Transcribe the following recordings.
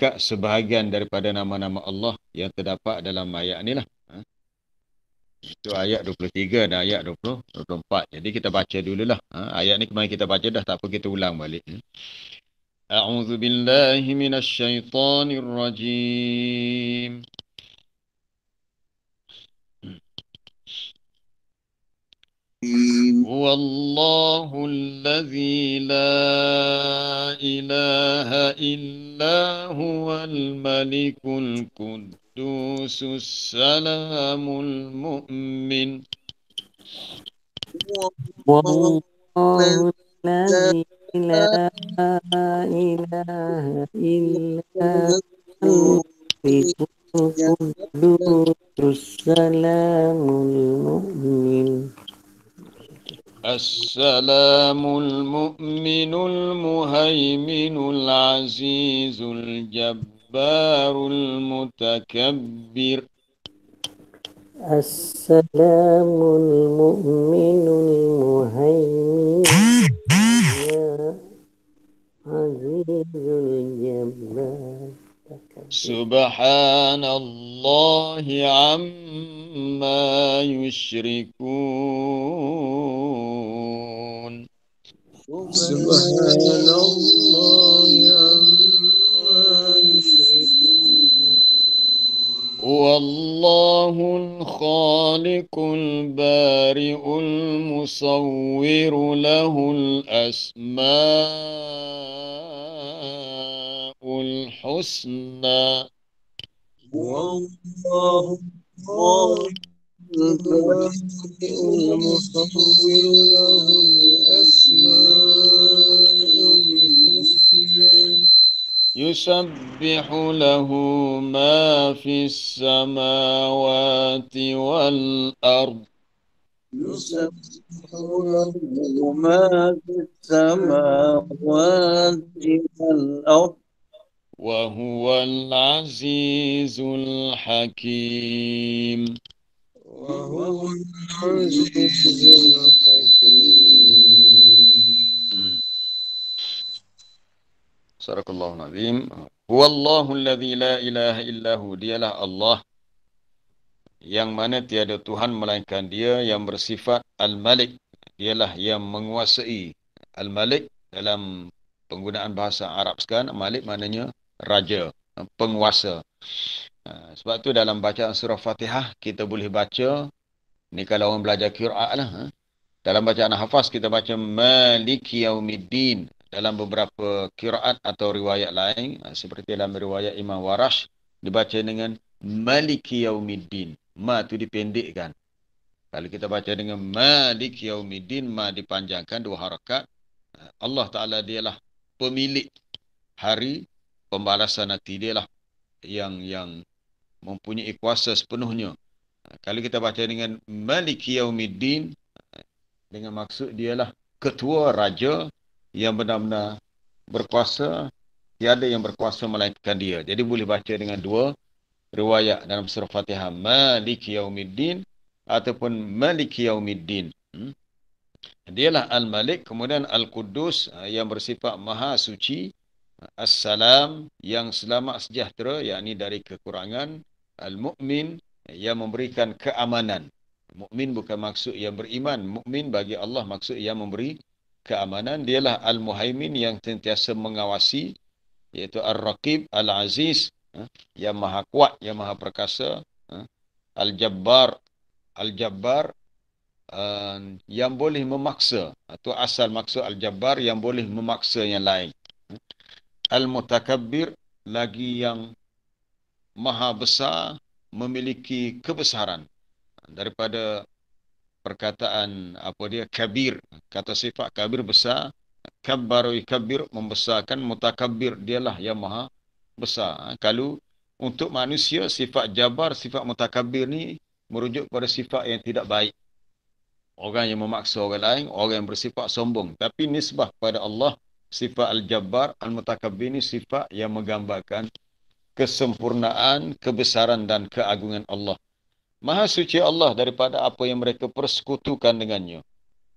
mengikat sebahagian daripada nama-nama Allah yang terdapat dalam ayat ni lah. Itu ayat 23 dan ayat 24. Jadi kita baca dululah. Ayat ni kemarin kita baca dah, tak apa kita ulang balik. A'udzu billahi minasyaitonir rajim. هو الله الذي لا إله إلا هو الملك القدوس السلام المؤمن والله الذي لا إله إلا هو الملك القدوس السلام المؤمن السلام المؤمن المهيمن العزيز الجبار المتكبر السلام المؤمن المهيمن عزيز الجبار سبحان الله عما يشركون سبحان الله عما يشركون هو الله الخالق البارئ المصور له الأسماء الحسنى والله البارئ المصور له الأسماء الحسنى يسبح له ما في السماوات والأرض يسبح له ما في السماوات والأرض وهو العزيز الحكيم وهو العزيز الحكيم Sadaqallahul Azim. Huwallahu alladhi la ilaha illahu. Dialah Allah yang mana tiada Tuhan melainkan Dia, yang bersifat Al-Malik. Dialah yang menguasai. Al-Malik dalam penggunaan bahasa Arab sekarang, Malik maknanya raja, penguasa. Sebab tu dalam bacaan surah Fatihah kita boleh baca, ni kalau orang belajar Qur'an lah. Dalam bacaan hafaz kita baca Maliki Yaumiddin. Dalam beberapa qiraat atau riwayat lain, seperti dalam riwayat Imam Warash, dibaca dengan Maliki Yaumiddin. Ma tu dipendekkan. Kalau kita baca dengan Maliki Yaumiddin, ma dipanjangkan 2 harakat. Allah Ta'ala dialah pemilik hari pembalasan nanti. Dialah yang mempunyai kuasa sepenuhnya. Kalau kita baca dengan Maliki Yaumiddin, dengan maksud dialah ketua raja yang benar-benar berkuasa, tiada yang berkuasa melainkan Dia. Jadi boleh baca dengan 2 riwayat dalam surah Fatihah, Maliki Yaumiddin ataupun Maliki Yaumiddin. Dialah Al-Malik, kemudian Al-Quddus yang bersifat maha suci, As-Salam yang selamat sejahtera, yakni dari kekurangan, Al-Mu'min yang memberikan keamanan. Mukmin bukan maksud yang beriman. Mukmin bagi Allah maksud yang memberi keamanan. Dialah Al-Muhaimin yang sentiasa mengawasi, iaitu Ar-Raqib, Al-Aziz, yang maha kuat, yang maha perkasa, Al-Jabbar, Al-Jabbar, yang boleh memaksa. Itu asal maksud Al-Jabbar, yang boleh memaksa yang lain. Al-Mutakabbir, lagi yang maha besar, memiliki kebesaran. Daripada perkataan kabir, kata sifat kabir besar, kabbaru kabir membesarkan, mutakabbir dialah yang maha besar. Kalau untuk manusia sifat jabar, sifat mutakabbir ni merujuk pada sifat yang tidak baik, orang yang memaksa orang lain, orang yang bersifat sombong. Tapi nisbah pada Allah, sifat al-jabbar, al-mutakabbir ni sifat yang menggambarkan kesempurnaan, kebesaran dan keagungan Allah. Maha suci Allah daripada apa yang mereka persekutukan dengannya.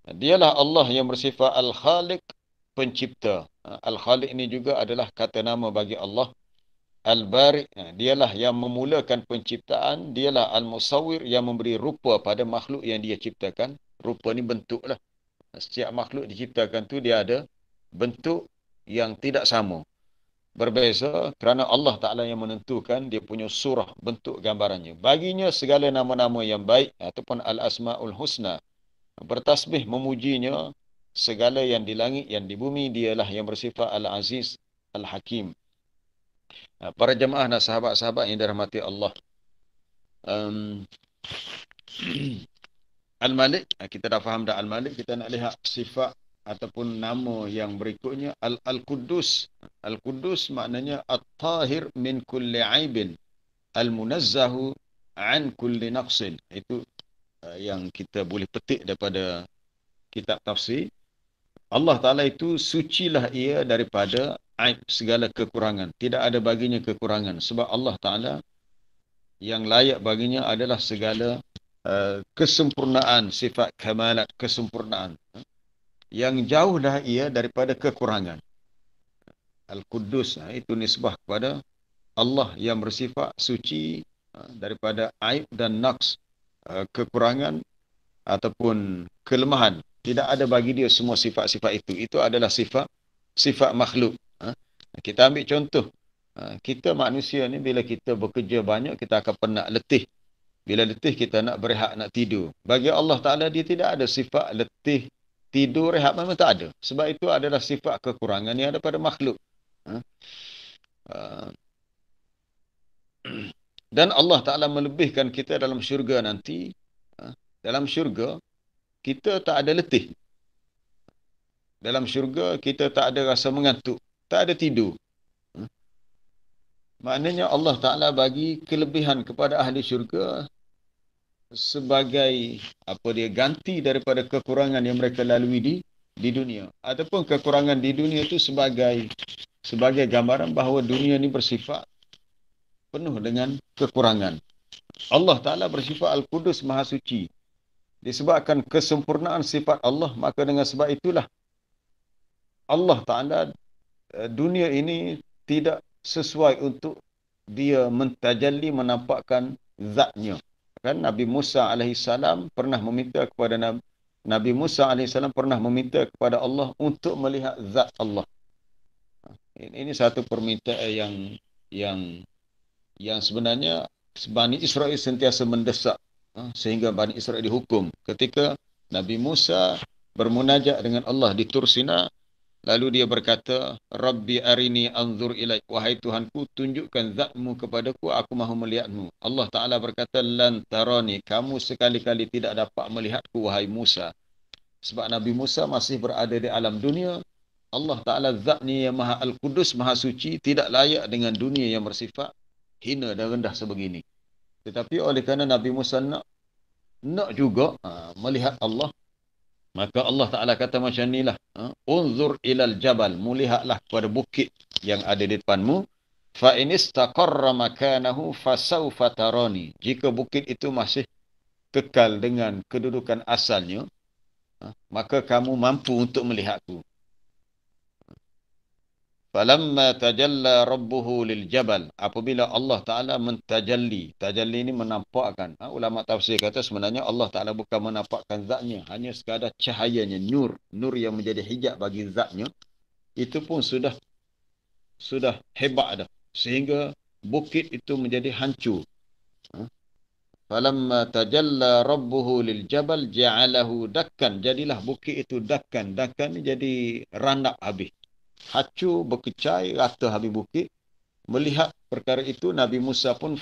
Dialah Allah yang bersifat Al-Khaliq, pencipta. Al-Khaliq ini juga adalah kata nama bagi Allah. Al-Bari, dialah yang memulakan penciptaan. Dialah Al-Musawwir, yang memberi rupa pada makhluk yang dia ciptakan. Rupa ni bentuk lah. Setiap makhluk diciptakan tu dia ada bentuk yang tidak sama. Berbeza kerana Allah Ta'ala yang menentukan dia punya surah, bentuk gambarannya. Baginya segala nama-nama yang baik ataupun Al-Asma'ul Husna. Bertasbih memujinya segala yang di langit, yang di bumi. Dialah yang bersifat Al-Aziz, Al-Hakim. Para jemaah dan sahabat-sahabat yang dirahmati Allah. Al-Malik, kita dah faham dah Al-Malik. Kita nak lihat sifat ataupun nama yang berikutnya. Al-Quddus. Al-Quddus maknanya At-Tahir min kulli aibin. Al-Munazzahu an kulli naqsin. Itu yang kita boleh petik daripada kitab tafsir. Allah Ta'ala itu sucilah ia daripada aib, segala kekurangan. Tidak ada baginya kekurangan. Sebab Allah Ta'ala yang layak baginya adalah segala kesempurnaan, sifat kamalat, kesempurnaan. Yang jauh dah ia daripada kekurangan. Al-Quddus, itu nisbah kepada Allah yang bersifat suci daripada aib dan naqs, kekurangan ataupun kelemahan. Tidak ada bagi dia semua sifat-sifat itu. Itu adalah sifat makhluk. Kita ambil contoh. Kita manusia ni bila kita bekerja banyak, kita akan penat, letih. Bila letih kita nak berehat, nak tidur. Bagi Allah Ta'ala dia tidak ada sifat letih, tidur, rehat, memang tak ada. Sebab itu adalah sifat kekurangan yang ada pada makhluk. Dan Allah Ta'ala melebihkan kita dalam syurga nanti. Dalam syurga kita tak ada letih. Dalam syurga kita tak ada rasa mengantuk, tak ada tidur. Maknanya Allah Ta'ala bagi kelebihan kepada ahli syurga sebagai dia ganti daripada kekurangan yang mereka lalui di dunia. Ataupun kekurangan di dunia itu sebagai gambaran bahawa dunia ini bersifat penuh dengan kekurangan. Allah Ta'ala bersifat Al-Qudus, Maha Suci. Disebabkan kesempurnaan sifat Allah, maka dengan sebab itulah Allah Ta'ala dunia ini tidak sesuai untuk dia mentajalli, menampakkan zatnya. Kan Nabi Musa AS pernah meminta kepada Nabi Musa AS pernah meminta kepada Allah untuk melihat zat Allah. Ini satu permintaan yang sebenarnya Bani Israel sentiasa mendesak, sehingga Bani Israel dihukum. Ketika Nabi Musa bermunajat dengan Allah di Tur Sina, lalu dia berkata, Rabbi arini anzur ilaik. Wahai Tuhanku, tunjukkan zatmu kepadaku, aku mahu melihatmu. Allah Ta'ala berkata, lan tarani, kamu sekali-kali tidak dapat melihatku, wahai Musa. Sebab Nabi Musa masih berada di alam dunia. Allah Ta'ala zatnya yang Maha Al-Qudus, Maha Suci, tidak layak dengan dunia yang bersifat hina dan rendah sebegini. Tetapi oleh kerana Nabi Musa nak juga melihat Allah, maka Allah Ta'ala kata macam inilah. Unzur ilal jabal. Melihatlah kepada bukit yang ada di depanmu. Fa in istaqarra makanahu fasawfa tarani. Jika bukit itu masih kekal dengan kedudukan asalnya, maka kamu mampu untuk melihatku. Falamma tajalla rabbuhu lil jabal. Apabila Allah Ta'ala mentajalli. Tajalli ini menampakkan. Ulama tafsir kata sebenarnya Allah Ta'ala bukan menampakkan zatnya. Hanya sekadar cahayanya. Nur yang menjadi hijab bagi zatnya. Itu pun sudah hebat dah. Sehingga bukit itu menjadi hancur. Falamma tajalla rabbuhu lil jabal ja'alahu dakkan. Jadilah bukit itu dakkan. Dakkan ni jadi randak habis. Hancur, berkecai, rata habis bukit. Melihat perkara itu, Nabi Musa pun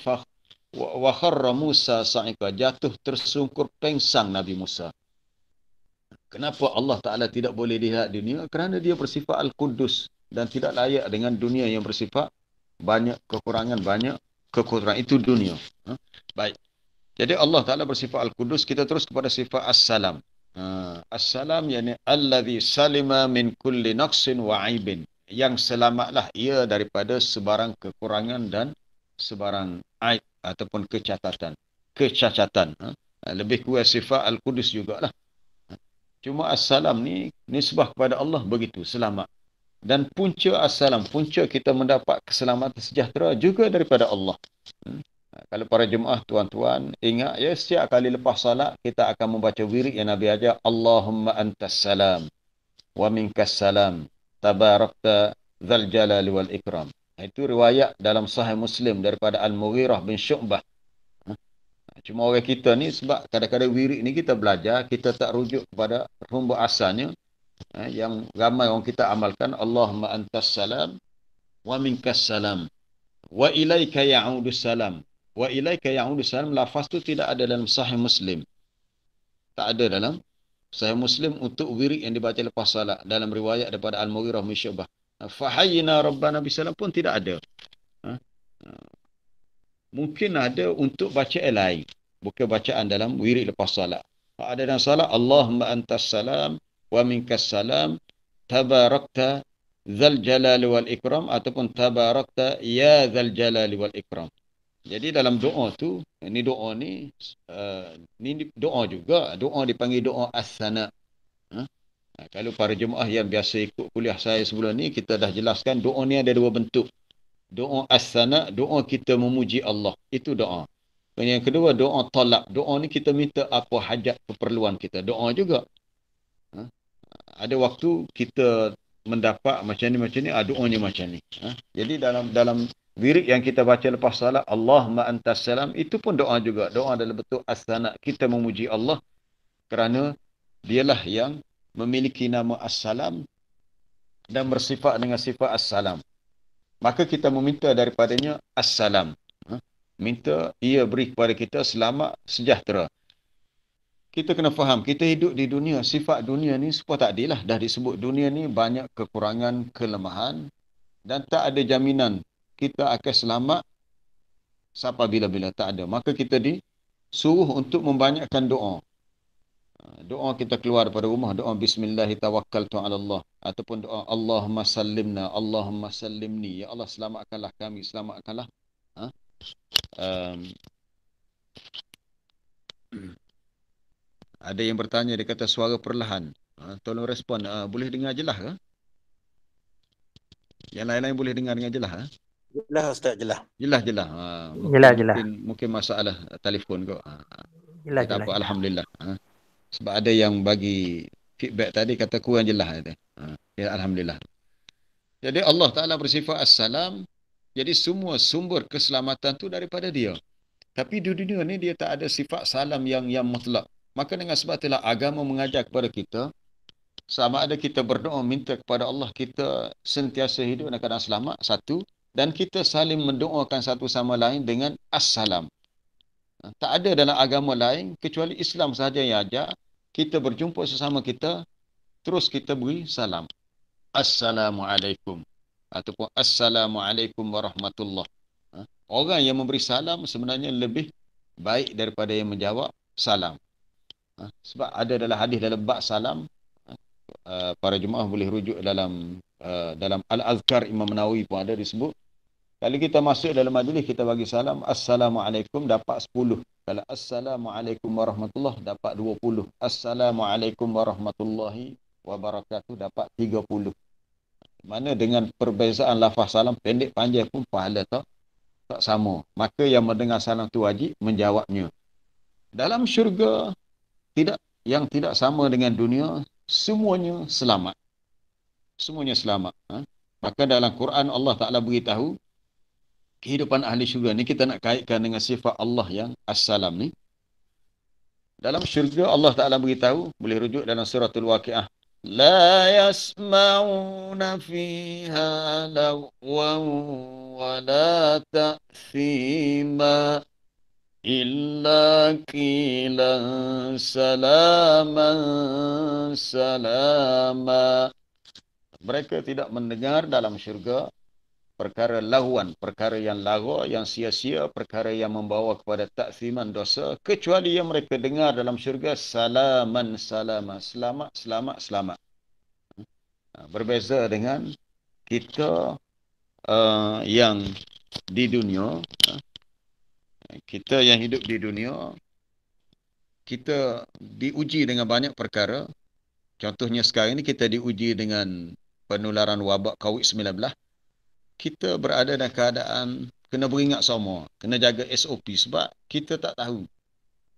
wa kharra Musa sa'iqa. Jatuh tersungkur pengsang Nabi Musa. Kenapa Allah Ta'ala tidak boleh lihat dunia? Kerana dia bersifat Al-Qudus dan tidak layak dengan dunia yang bersifat banyak kekurangan. Itu dunia. Baik. Jadi Allah Ta'ala bersifat Al-Qudus. Kita terus kepada sifat As-Salam. As-Salam yakni allazi salima min kulli naqsin wa aibin. Yang selamatlah ia daripada sebarang kekurangan dan sebarang aib ataupun kecacatan. Lebih kurang sifat Al-Qudus jugalah. Cuma As-Salam ni nisbah kepada Allah begitu, selamat. Dan punca assalam, punca kita mendapat keselamatan sejahtera juga daripada Allah. Kalau para jemaah tuan-tuan ingat ya, setiap kali lepas salat kita akan membaca wirid yang Nabi ajar, Allahumma antas salam wa minkas salam tabarakta dzal jalali wal ikram. Itu riwayat dalam Sahih Muslim daripada Al-Mughirah bin Syu'bah. Cuma orang kita ni sebab kadang-kadang wirid ni kita belajar, kita tak rujuk kepada rumbuk asalnya. Yang ramai orang kita amalkan, Allahumma antas salam wa minkas salam wa ilaika ya'udus salam. Wa ilaika ya'udus salam, lafaz tu tidak ada dalam Sahih Muslim. Tak ada dalam Sahih Muslim untuk wirid yang dibaca lepas salat. Dalam riwayat daripada Al-Mughirah bin Syu'bah, fahayyina rabbana bisalam pun tidak ada. Mungkin ada untuk bacaan lain, bukan bacaan dalam wirid lepas salat. Ada dalam salat, Allahumma antas salam wa minkas salam tabarakta dzal jalali wal ikram, ataupun tabarakta ya dzal jalali wal ikram. Jadi dalam doa tu, ini doa ni doa juga, doa dipanggil doa as-sana. Kalau para jemaah yang biasa ikut kuliah saya sebelum ni, kita dah jelaskan doa ni ada dua bentuk. Doa as-sana, doa kita memuji Allah, itu doa. Dan yang kedua, doa talab. Doa ni kita minta apa hajat keperluan kita, doa juga. Ada waktu kita mendapat macam ni, doanya macam ni. Jadi dalam wirid yang kita baca lepas salat, Allahumma antas salam, itu pun doa juga. Doa dalam bentuk as-sana. Kita memuji Allah kerana dialah yang memiliki nama as-salam dan bersifat dengan sifat as-salam. Maka kita meminta daripadanya as-salam. Minta ia beri kepada kita selamat sejahtera. Kita kena faham, kita hidup di dunia, sifat dunia ni semua tak adil lah. Dah disebut dunia ni banyak kekurangan, kelemahan, dan tak ada jaminan kita akan selamat sampai bila-bila, tak ada. Maka kita disuruh untuk membanyakkan doa. Doa kita keluar daripada rumah, doa bismillahi tawakkaltu ala Allah, ataupun doa Allahumma sallimna, Allahumma sallimni, ya Allah selamatkanlah kami, selamatkanlah. Ada yang bertanya, dia kata suara perlahan. Tolong respon. Boleh dengar jelas ke? Yang lain-lain boleh dengar dengan jelas? Jelas Ustaz, jelas. Jelas. Jelas. Mungkin masalah telefon kau. Jelas. Tak apa, alhamdulillah. Sebab ada yang bagi feedback tadi kata kurang jelas. Ya, alhamdulillah. Jadi Allah Ta'ala bersifat as-salam. Jadi semua sumber keselamatan tu daripada dia. Tapi di dunia ni dia tak ada sifat salam yang mutlak. Maka dengan sebab itulah agama mengajar kepada kita, sama ada kita berdoa minta kepada Allah kita sentiasa hidup dalam keadaan selamat, satu, dan kita saling mendoakan satu sama lain dengan as-salam. Tak ada dalam agama lain kecuali Islam sahaja yang ajar kita berjumpa sesama kita, terus kita beri salam. Assalamualaikum. Ataupun Assalamualaikum warahmatullahi. Orang yang memberi salam sebenarnya lebih baik daripada yang menjawab salam. Sebab ada dalam hadis dalam bab salam, para jemaah boleh rujuk dalam Al-Azkar Imam Nawawi pun ada disebut. Kalau kita masuk dalam majlis, kita bagi salam, Assalamualaikum, dapat 10. Kalau Assalamualaikum warahmatullahi, dapat 20. Assalamualaikum warahmatullahi wabarakatuh, dapat 30. Mana dengan perbezaan lafaz salam pendek panjang pun pahala tak sama. Maka yang mendengar salam tu wajib menjawabnya. Dalam syurga yang tidak sama dengan dunia, semuanya selamat. Semuanya selamat. Maka dalam Quran Allah Ta'ala beritahu kehidupan ahli syurga ni, kita nak kaitkan dengan sifat Allah yang as-salam ni. Dalam syurga Allah Ta'ala beritahu, boleh rujuk dalam suratul Waqiah, la yasma'una fiha lagwan wa la ta'thima illa qilan salaman salama. Mereka tidak mendengar dalam syurga perkara lahuan, perkara yang lara, yang sia-sia, perkara yang membawa kepada taksiman dosa, kecuali yang mereka dengar dalam syurga salaman salama, selamat, selamat, selamat. Berbeza dengan kita yang di dunia. Kita yang hidup di dunia, kita diuji dengan banyak perkara. Contohnya sekarang ini kita diuji dengan penularan wabak COVID-19, kita berada dalam keadaan kena beringat semua, kena jaga SOP sebab kita tak tahu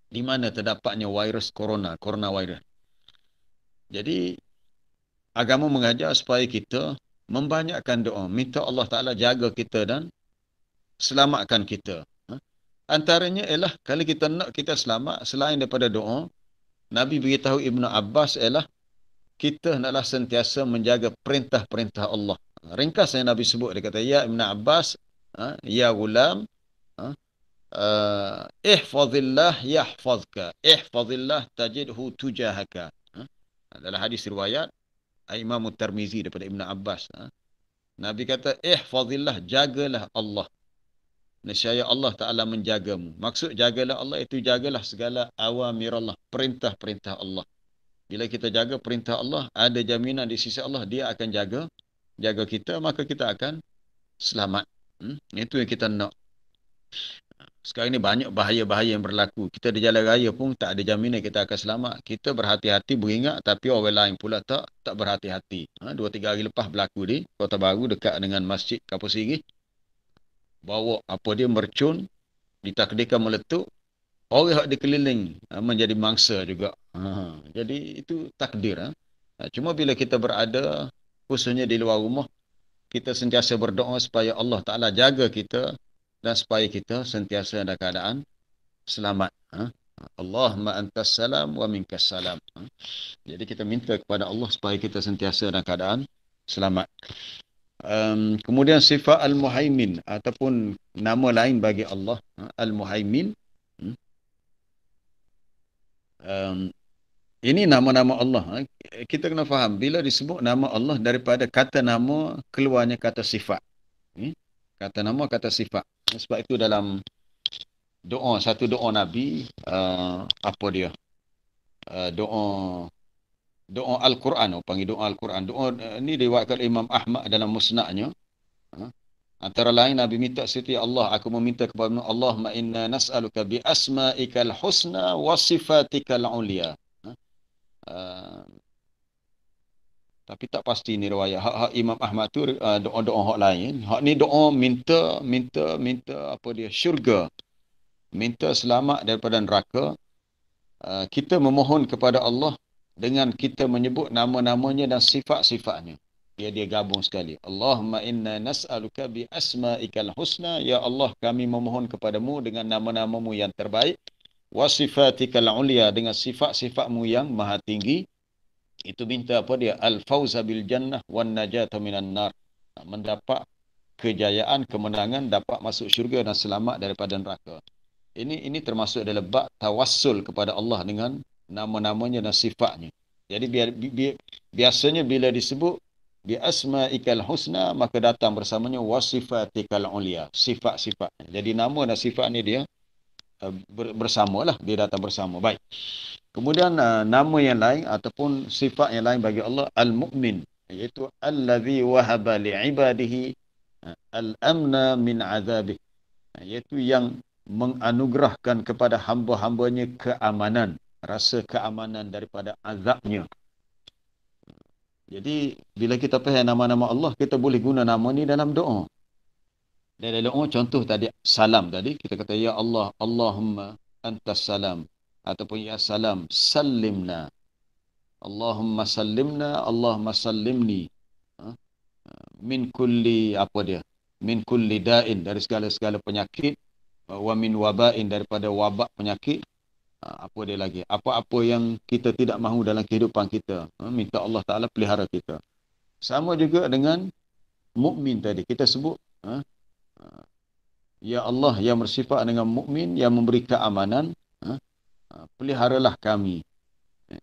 di mana terdapatnya virus coronavirus. Jadi agama mengajar supaya kita membanyakkan doa, minta Allah Ta'ala jaga kita dan selamatkan kita. Antaranya ialah kalau kita nak kita selamat, selain daripada doa, Nabi beritahu Ibnu Abbas ialah kita hendaklah sentiasa menjaga perintah-perintah Allah. Ringkasnya Nabi sebut, dia kata, ya Ibnu Abbas, ya gulam, ihfazillah yahfazka, ihfazillah tajidhu tujahaka. Dalam hadis riwayat Imam Tirmizi daripada Ibnu Abbas. Nabi kata, ihfazillah, jagalah Allah. Nescaya Allah Ta'ala menjagamu. Maksud jagalah Allah itu jagalah segala awamir Allah, perintah-perintah Allah. Bila kita jaga perintah Allah, ada jaminan di sisi Allah, dia akan jaga kita, maka kita akan selamat. Itu yang kita nak. Sekarang ini banyak bahaya-bahaya yang berlaku. Kita di jalan raya pun tak ada jaminan kita akan selamat. Kita berhati-hati beringat, tapi orang lain pula tak berhati-hati. 2-3 hari lepas berlaku di Kota Baru dekat dengan Masjid Kapur Sirih. Bawa apa dia mercun, ditakdirkan meletup. Orang yang dikeliling menjadi mangsa juga. Jadi itu takdir. Cuma bila kita berada, khususnya di luar rumah, kita sentiasa berdoa supaya Allah Ta'ala jaga kita dan supaya kita sentiasa dalam keadaan selamat. Allahumma antas salam wa minkas salam. Jadi kita minta kepada Allah supaya kita sentiasa dalam keadaan selamat. Kemudian sifat Al-Muhaimin ataupun nama lain bagi Allah, Al-Muhaimin. Ini nama-nama Allah. Kita kena faham, bila disebut nama Allah, daripada kata nama keluarnya kata sifat. Kata nama, kata sifat. Sebab itu dalam doa, satu doa Nabi, apa dia? Doa Al-Quran, panggil doa Al-Quran. Doa ni diriwayatkan Imam Ahmad dalam musnadnya. Antara lain Nabi minta setiap Allah, aku meminta kepada Allahumma inna nas'aluka bi asma'ikal husna wa sifatikal ulia. Tapi tak pasti ni riwayat. Hak Imam Ahmad tu doa-doa hak lain. Hak ni doa minta apa dia? Syurga. Minta selamat daripada neraka. Kita memohon kepada Allah dengan kita menyebut nama-namanya dan sifat-sifatnya. Dia gabung sekali. Allahumma inna nas'aluka bi asma'ikal husna. Ya Allah, kami memohon kepadamu dengan nama-namamu yang terbaik. Wa sifatikal ulia, dengan sifat-sifatmu yang maha tinggi. Itu minta apa dia? Al-fawza bil jannah wan najata minan nar. Mendapat kejayaan, kemenangan, dapat masuk syurga dan selamat daripada neraka. Ini termasuk dalam bab tawassul kepada Allah dengan nama-namanya dan sifatnya. Jadi biasanya bila disebut bi asma'ikal husna, maka datang bersamanya wasifatikal ulia, sifat-sifatnya. Jadi nama dan sifat ni dia bersamalah, dia datang bersama. Baik. Kemudian nama yang lain ataupun sifat yang lain bagi Allah, Al-Mu'min, iaitu allazi wahaba li'ibadihi al-amna min azabih, iaitu yang menganugerahkan kepada hamba-hambanya keamanan, rasa keamanan daripada azabnya. Jadi bila kita faham nama-nama Allah, kita boleh guna nama ni dalam doa. Dalam doa, contoh tadi salam tadi, kita kata ya Allah, Allahumma antas salam, ataupun ya salam sallimna, Allahumma sallimna, Allahumma sallimni min kulli apa dia? Min kulli da'in, dari segala-segala penyakit, wa min wabain, daripada wabak penyakit. Apa dia lagi? Apa-apa yang kita tidak mahu dalam kehidupan kita, minta Allah Ta'ala pelihara kita. Sama juga dengan mukmin tadi. Kita sebut ya Allah yang bersifat dengan mukmin, yang memberi keamanan, peliharalah kami.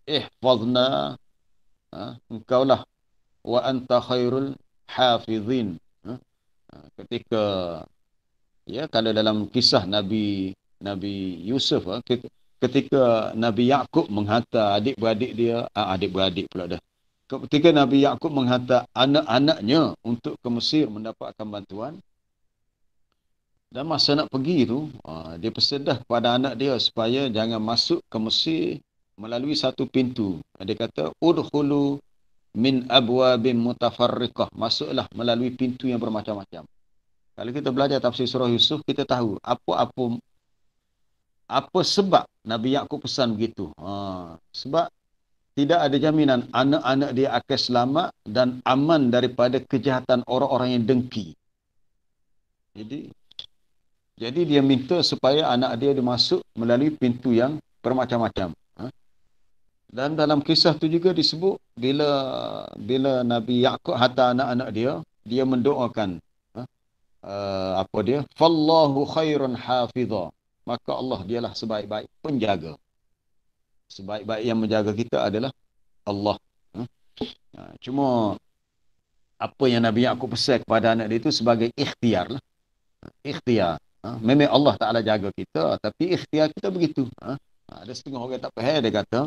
Ihfazna, engkaulah wa anta khairul hafizin. Ketika kalau dalam kisah Nabi Yusuf, ketika Nabi Yaqub menghantar adik-beradik dia, adik-beradik pula dah. Ketika Nabi Yaqub menghantar anak-anaknya untuk ke Mesir mendapatkan bantuan, dan masa nak pergi tu, dia bersedah kepada anak dia supaya jangan masuk ke Mesir melalui satu pintu. Dia kata, udkhulu min abwabin mutafarriqah. Masuklah melalui pintu yang bermacam-macam. Kalau kita belajar tafsir surah Yusuf, kita tahu apa sebab Nabi Yaqub pesan begitu. Sebab tidak ada jaminan anak-anak dia akan selamat dan aman daripada kejahatan orang-orang yang dengki. Jadi dia minta supaya anak dia dimasuk melalui pintu yang bermacam-macam. Dan dalam kisah tu juga disebut bila Nabi Yaqub hantar anak-anak dia mendoakan fallahu khairun hafizah. Maka Allah dialah sebaik-baik penjaga. Sebaik-baik yang menjaga kita adalah Allah. Cuma apa yang Nabi Yaqub pesan kepada anak dia itu sebagai ikhtiar lah. Ikhtiar. Memang Allah Ta'ala jaga kita, tapi ikhtiar kita begitu. Ada setengah orang tak faham, dia kata,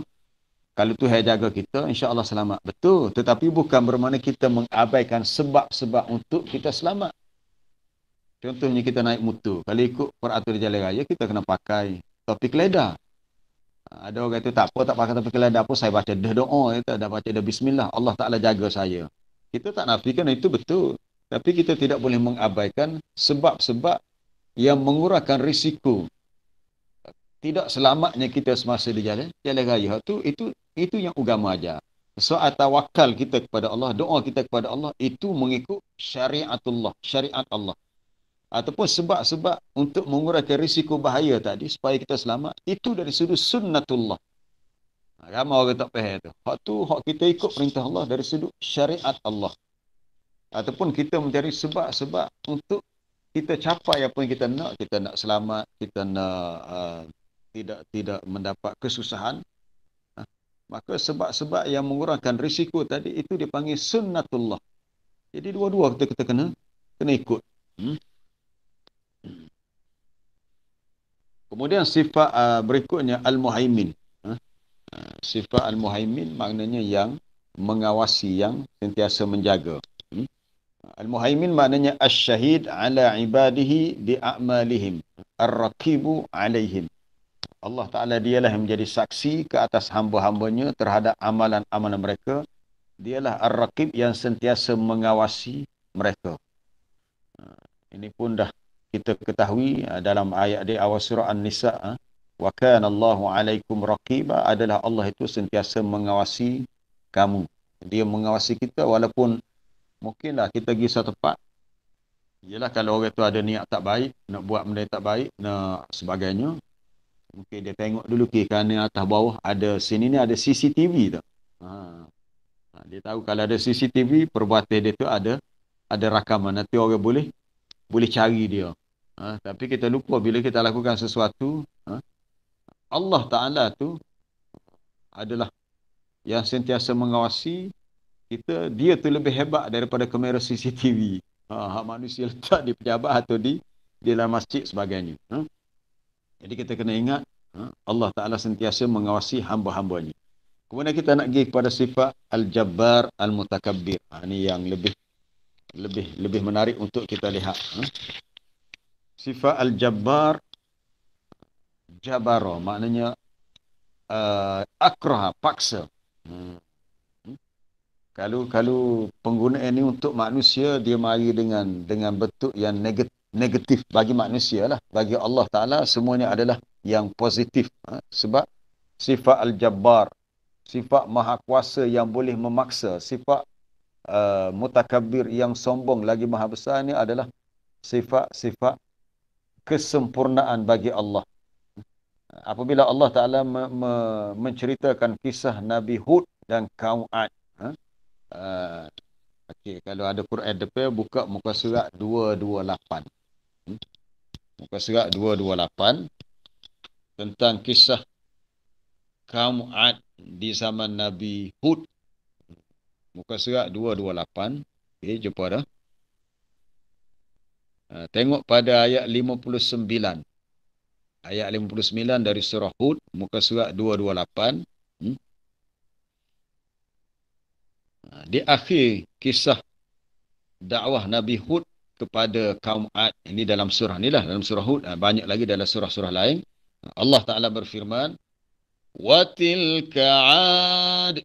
kalau Tuhan jaga kita, insya-Allah selamat. Betul, tetapi bukan bermakna kita mengabaikan sebab-sebab untuk kita selamat. Contohnya kita naik motor. Kalau ikut peraturan jalan raya, kita kena pakai topi keledar. Ada orang kata, tak pakai topi keledar pun saya baca dah doa, dah baca dah bismillah, Allah Ta'ala jaga saya. Kita tak nafikan itu betul. Tapi kita tidak boleh mengabaikan sebab-sebab yang mengurangkan risiko tidak selamatnya kita semasa di jalan raya. Itu yang agama ajar. Soal tawakal kita kepada Allah, doa kita kepada Allah, itu mengikut syariat Allah. Ataupun sebab-sebab untuk mengurangkan risiko bahaya tadi, supaya kita selamat, itu dari sudut sunnatullah. Ramai orang tak faham tu. Hak kita ikut perintah Allah dari sudut syariat Allah. Ataupun kita mencari sebab-sebab untuk kita capai apa yang kita nak selamat, kita nak tidak mendapat kesusahan. Maka sebab-sebab yang mengurangkan risiko tadi itu dipanggil sunnatullah. Jadi dua-dua kita kena ikut. Kemudian sifat berikutnya al-muhaimin. Sifat al-muhaimin maknanya yang mengawasi, yang sentiasa menjaga. Al-muhaimin maknanya asy-syahid ala ibadihi bi a'malihim, ar-raqibu alaihim. Allah Ta'ala dialah yang menjadi saksi ke atas hamba-hambanya terhadap amalan-amalan mereka. Dialah ar-raqib yang sentiasa mengawasi mereka. Ini pun dah kita ketahui dalam ayat di awal surah An-Nisa. Wa kana Allahu 'alaikum raqiba, adalah Allah itu sentiasa mengawasi kamu. Dia mengawasi kita walaupun mungkinlah kita pergi satu tempat. Yalah kalau orang tu ada niat tak baik, nak buat benda tak baik, nak sebagainya. Mungkin dia tengok dulu kiri kanan atas bawah, ada sini ni ada CCTV tak? Dia tahu kalau ada CCTV, perbuatan dia tu ada rakaman. Nanti orang boleh cari dia. Tapi kita lupa bila kita lakukan sesuatu, Allah Ta'ala tu adalah yang sentiasa mengawasi kita. Dia tu lebih hebat daripada kamera CCTV. Hak manusia letak di pejabat atau di dalam masjid sebagainya. Jadi kita kena ingat Allah Ta'ala sentiasa mengawasi hamba-hambanya. Kemudian kita nak pergi kepada sifat Al-Jabbar Al-Mutakabbir. Ini yang lebih menarik untuk kita lihat. Sifat Al-Jabbar, Jabara, maknanya akraha, paksa. Kalau penggunaan ini untuk manusia, dia mari dengan bentuk yang negatif bagi manusia lah. Bagi Allah Ta'ala semuanya adalah yang positif. Sebab sifat Al-Jabbar, sifat Maha Kuasa yang boleh memaksa, sifat Mutakabbir yang sombong lagi Maha Besar, ini adalah sifat-sifat kesempurnaan bagi Allah. Apabila Allah Ta'ala menceritakan kisah Nabi Hud dan kaum Ad. Okey, kalau ada Quran depan, buka muka surat 228. Muka surat 228 tentang kisah kaum Ad di zaman Nabi Hud. Muka surat 228. Okey, jumpa dah. Tengok pada ayat 59. Ayat 59 dari surah Hud, muka surat 228. Di akhir kisah dakwah Nabi Hud kepada kaum Ad. Ini dalam surah ni lah, dalam surah Hud. Banyak lagi dalam surah-surah lain. Allah Ta'ala berfirman, wa tilka 'ad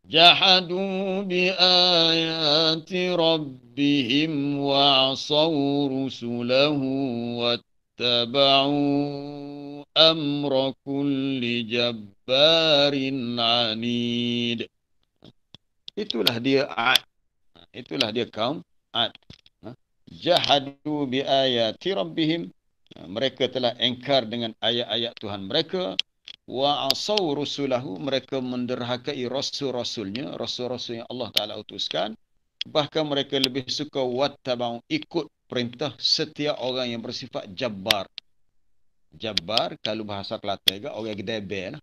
Jahadu bi ayati rabbihim wa 'asaw rusulahu wattaba'u amra kulli jabbarin 'anid. Itulah dia Ad. Itulah dia kaum Ad. Jahadu bi ayati rabbihim. Mereka telah engkar dengan ayat-ayat Tuhan mereka. Wa asaw rusulahu. Mereka menderhakai rasul-rasulnya. Rasul-rasul yang Allah Ta'ala utuskan. Bahkan mereka lebih suka wattaba'u. Ikut perintah setiap orang yang bersifat jabbar. Jabbar, kalau bahasa Kelantan juga, orang gedebel lah.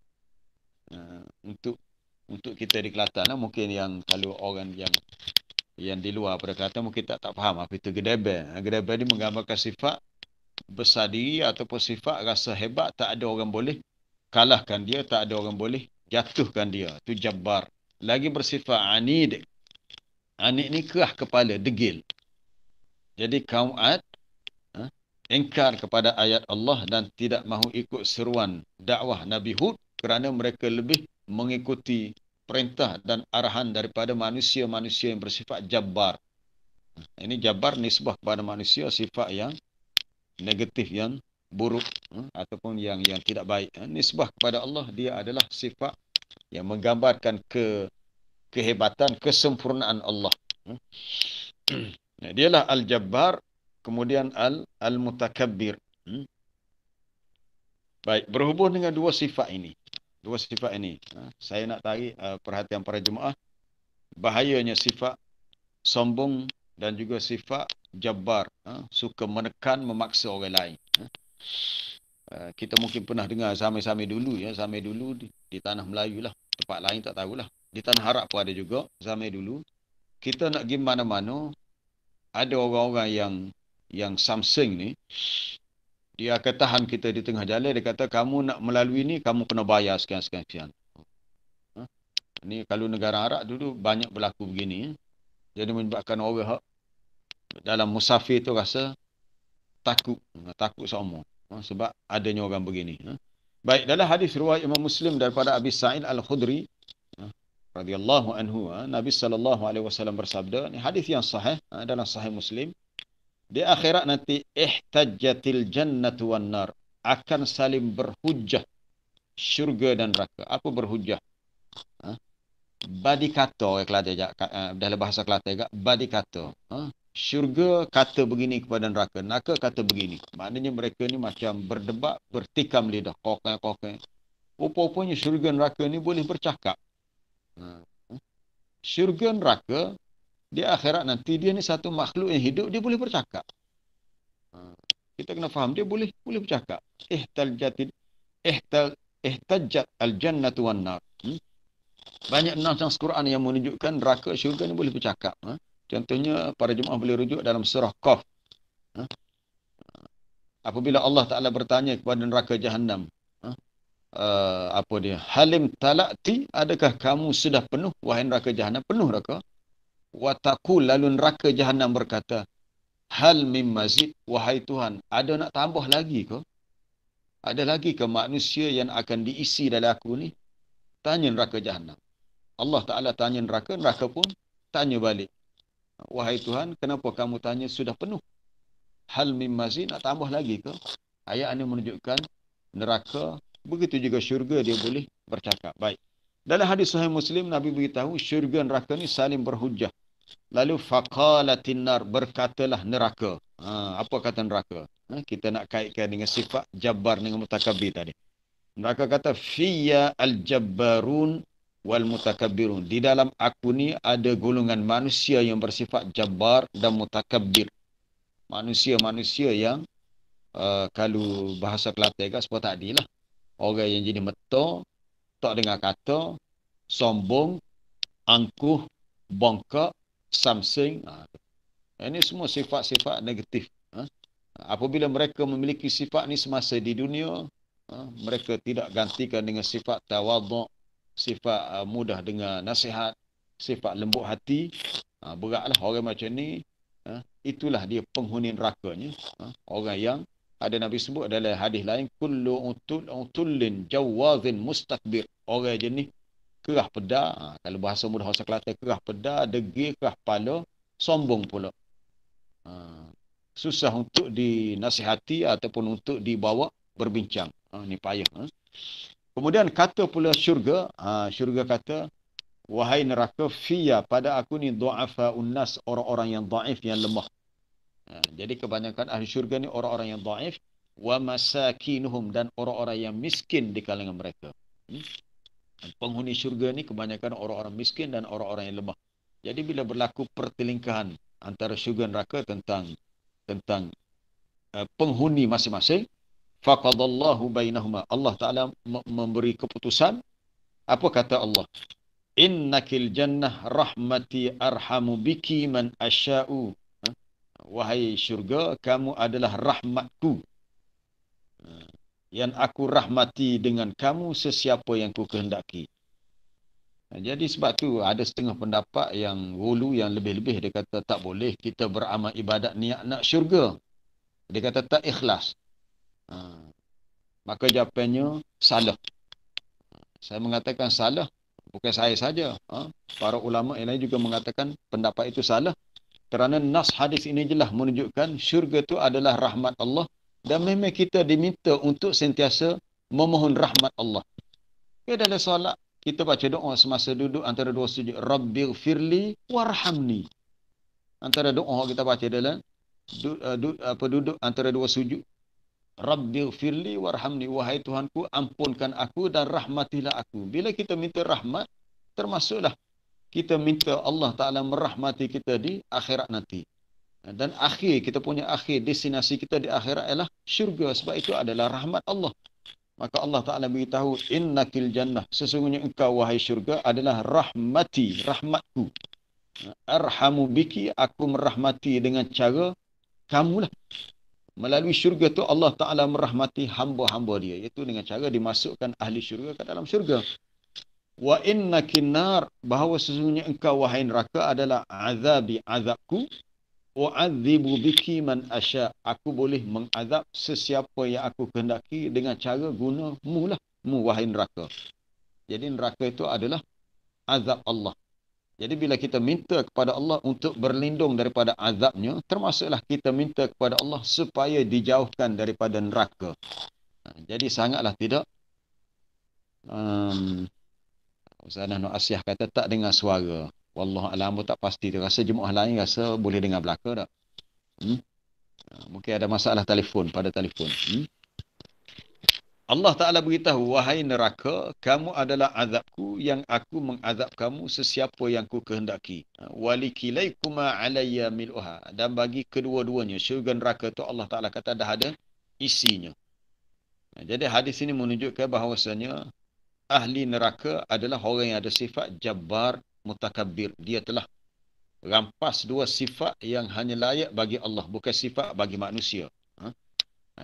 Untuk kita di Kelantan lah, mungkin yang kalau orang yang di luar pada Kelantan mungkin tak faham apa itu gedebel. Gedebel ni menggambarkan sifat besar diri ataupun sifat rasa hebat, tak ada orang boleh kalahkan dia, tak ada orang boleh jatuhkan dia. Itu jabbar. Lagi bersifat anid. Anid ni kerah kepala, degil. Jadi kaum Ad engkar kepada ayat Allah dan tidak mahu ikut seruan dakwah Nabi Hud kerana mereka lebih mengikuti perintah dan arahan daripada manusia-manusia yang bersifat jabbar. Ini jabbar nisbah kepada manusia, sifat yang negatif, yang buruk ataupun yang tidak baik. Nisbah kepada Allah, dia adalah sifat yang menggambarkan kehebatan, kesempurnaan Allah. Dialah Al-Jabbar, kemudian Al-Mutakabbir. Baik, berhubung dengan dua sifat ini. Saya nak tarik perhatian para jemaah. Bahayanya sifat sombong dan juga sifat jabbar. Suka menekan, memaksa orang lain. Kita mungkin pernah dengar samai-samai dulu. Samai dulu di tanah Melayu lah. Tempat lain tak tahulah. Di tanah Arab pun ada juga. Samai dulu. Kita nak pergi mana-mana. Ada orang-orang yang samseng ni. Dia akan tahan kita di tengah jalan. Dia kata, kamu nak melalui ni, kamu kena bayar sekian-sekian. Ni kalau negara Arab dulu banyak berlaku begini. Jadi menyebabkan orang dalam musafir tu rasa takut sama. Sebab adanya orang begini. Baik, dalam hadis riwayat Imam Muslim daripada Abi Sa'id Al-Khudri radhiyallahu anhu, Nabi SAW bersabda, ni hadis yang sahih dalam Sahih Muslim. Di akhirat nanti ihtajjatil jannatu wan nar, akan saling berhujjah syurga dan neraka. Apa berhujjah? Badi kata dalam bahasa Kelantan, badi kata. Syurga kata begini kepada neraka, neraka kata begini. Maknanya mereka ni macam berdebat, bertikam lidah, kokeng. Rupa-rupanya syurga neraka ni boleh bercakap. Syurga neraka di akhirat nanti, dia ni satu makhluk yang hidup, dia boleh bercakap. Kita kena faham, dia boleh bercakap. Ihtajjat al-jannatu wan nar. Banyak nas Quran yang menunjukkan neraka, syurga ni boleh bercakap. Contohnya, para jemaah boleh rujuk dalam surah Qaf. Apabila Allah Ta'ala bertanya kepada neraka Jahannam, halim talakti, adakah kamu sudah penuh, wahai neraka Jahannam? Penuh neraka. Watakul, lalu neraka Jahannam berkata, hal mim mazid, wahai Tuhan, ada nak tambah lagi ke? Ada lagi ke manusia yang akan diisi dalam aku ni? Tanya neraka Jahannam. Allah Ta'ala tanya neraka, neraka pun tanya balik. Wahai Tuhan, kenapa kamu tanya sudah penuh? Hal mim mazid, nak tambah lagi ke? Ayat ini menunjukkan neraka, begitu juga syurga, dia boleh bercakap. Baik. Dalam hadis Sahih Muslim, Nabi beritahu syurga neraka ni saling berhujjah. Lalu faqalatin nar, berkatalah neraka. Apa kata neraka? Kita nak kaitkan dengan sifat jabbar dengan mutakabbir tadi. Neraka kata, fiyya al-jabbarun wal mutakabbirun. Di dalam aku ni ada golongan manusia yang bersifat jabbar dan mutakabbir. Manusia-manusia yang kalau bahasa Kelantan seperti tadi lah. Orang yang jadi meto, tak dengar kata, sombong, angkuh, bongkak, samsing. Ini semua sifat-sifat negatif. Apabila mereka memiliki sifat ni semasa di dunia, mereka tidak gantikan dengan sifat tawaduk, sifat mudah dengan nasihat, sifat lembut hati. Beratlah orang macam ni. Itulah dia penghuni nerakanya. Orang yang ada Nabi sebut dalam hadis lain, kullu utullin jawazin mustakbir. Orang jenis kerah pedar. Kalau bahasa mudah bahasa Kelantan, kerah pedar, degil, kerah kepala, sombong pula. Susah untuk dinasihati ataupun untuk dibawa berbincang. Ni payah. Kemudian kata pula syurga. Syurga kata, wahai neraka, fiya, pada aku ni du'afa unnas, orang-orang yang dhaif, yang lemah. Jadi kebanyakan ahli syurga ni orang-orang yang dhaif, wa masakinuhum, dan orang-orang yang miskin di kalangan mereka. Penghuni syurga ni kebanyakan orang-orang miskin dan orang-orang yang lemah. Jadi bila berlaku pertelingkahan antara syurga dan neraka tentang penghuni masing-masing, faqadallahu bainahuma, Allah Ta'ala memberi keputusan. Apa kata Allah? Innakil jannah rahmati arhamu biki man asya'u. Wahai syurga, kamu adalah rahmatku, yang aku rahmati dengan kamu sesiapa yang ku kehendaki. Jadi sebab tu ada setengah pendapat yang hulu, yang lebih-lebih, dia kata tak boleh kita beramal ibadat niat nak syurga. Dia kata tak ikhlas. Maka jawapannya salah. Saya mengatakan salah, bukan saya saja. Para ulama yang lain juga mengatakan pendapat itu salah. Kerana nas hadis ini jelas menunjukkan syurga itu adalah rahmat Allah, dan memang kita diminta untuk sentiasa memohon rahmat Allah. Dalam solat, kita baca doa semasa duduk antara dua sujud. Rabbighfirli warhamni. Antara doa kita baca dalam duduk antara dua sujud. Rabbighfirli warhamni. Wahai Tuhanku, ampunkan aku dan rahmatilah aku. Bila kita minta rahmat, termasuklah kita minta Allah Ta'ala merahmati kita di akhirat nanti. Dan akhir, kita punya akhir, destinasi kita di akhirat ialah syurga. Sebab itu adalah rahmat Allah. Maka Allah Ta'ala beritahu, innakil jannah, sesungguhnya engkau wahai syurga adalah rahmati, rahmatku. Arhamu biki, aku merahmati dengan cara kamulah. Melalui syurga tu Allah Ta'ala merahmati hamba-hamba dia. Iaitu dengan cara dimasukkan ahli syurga ke dalam syurga. Wa innakin nar, bahawa sesungguhnya engkau wahai neraka adalah azabi, azabku. Wa'adzibu biki man asya, aku boleh mengazab sesiapa yang aku kehendaki dengan cara guna mu lah, mu wahai neraka. Jadi neraka itu adalah azab Allah. Jadi bila kita minta kepada Allah untuk berlindung daripada azabnya, termasuklah kita minta kepada Allah supaya dijauhkan daripada neraka. Jadi sangatlah tidak Ustazah Nur Asyah kata tak dengar suara. Wallahualam, tak pasti. Dia rasa jemaah lain rasa boleh dengar belaka tak? Mungkin ada masalah telefon, pada telefon. Allah Ta'ala beritahu, wahai neraka, kamu adalah azabku, yang aku mengazab kamu sesiapa yang ku kehendaki. Walikilaikuma alayya mil'uha. Dan bagi kedua-duanya, syurga neraka itu Allah Ta'ala kata dah ada isinya. Jadi hadis ini menunjukkan bahawasanya ahli neraka adalah orang yang ada sifat jabbar, mutakabbir. Dia telah rampas dua sifat yang hanya layak bagi Allah, bukan sifat bagi manusia.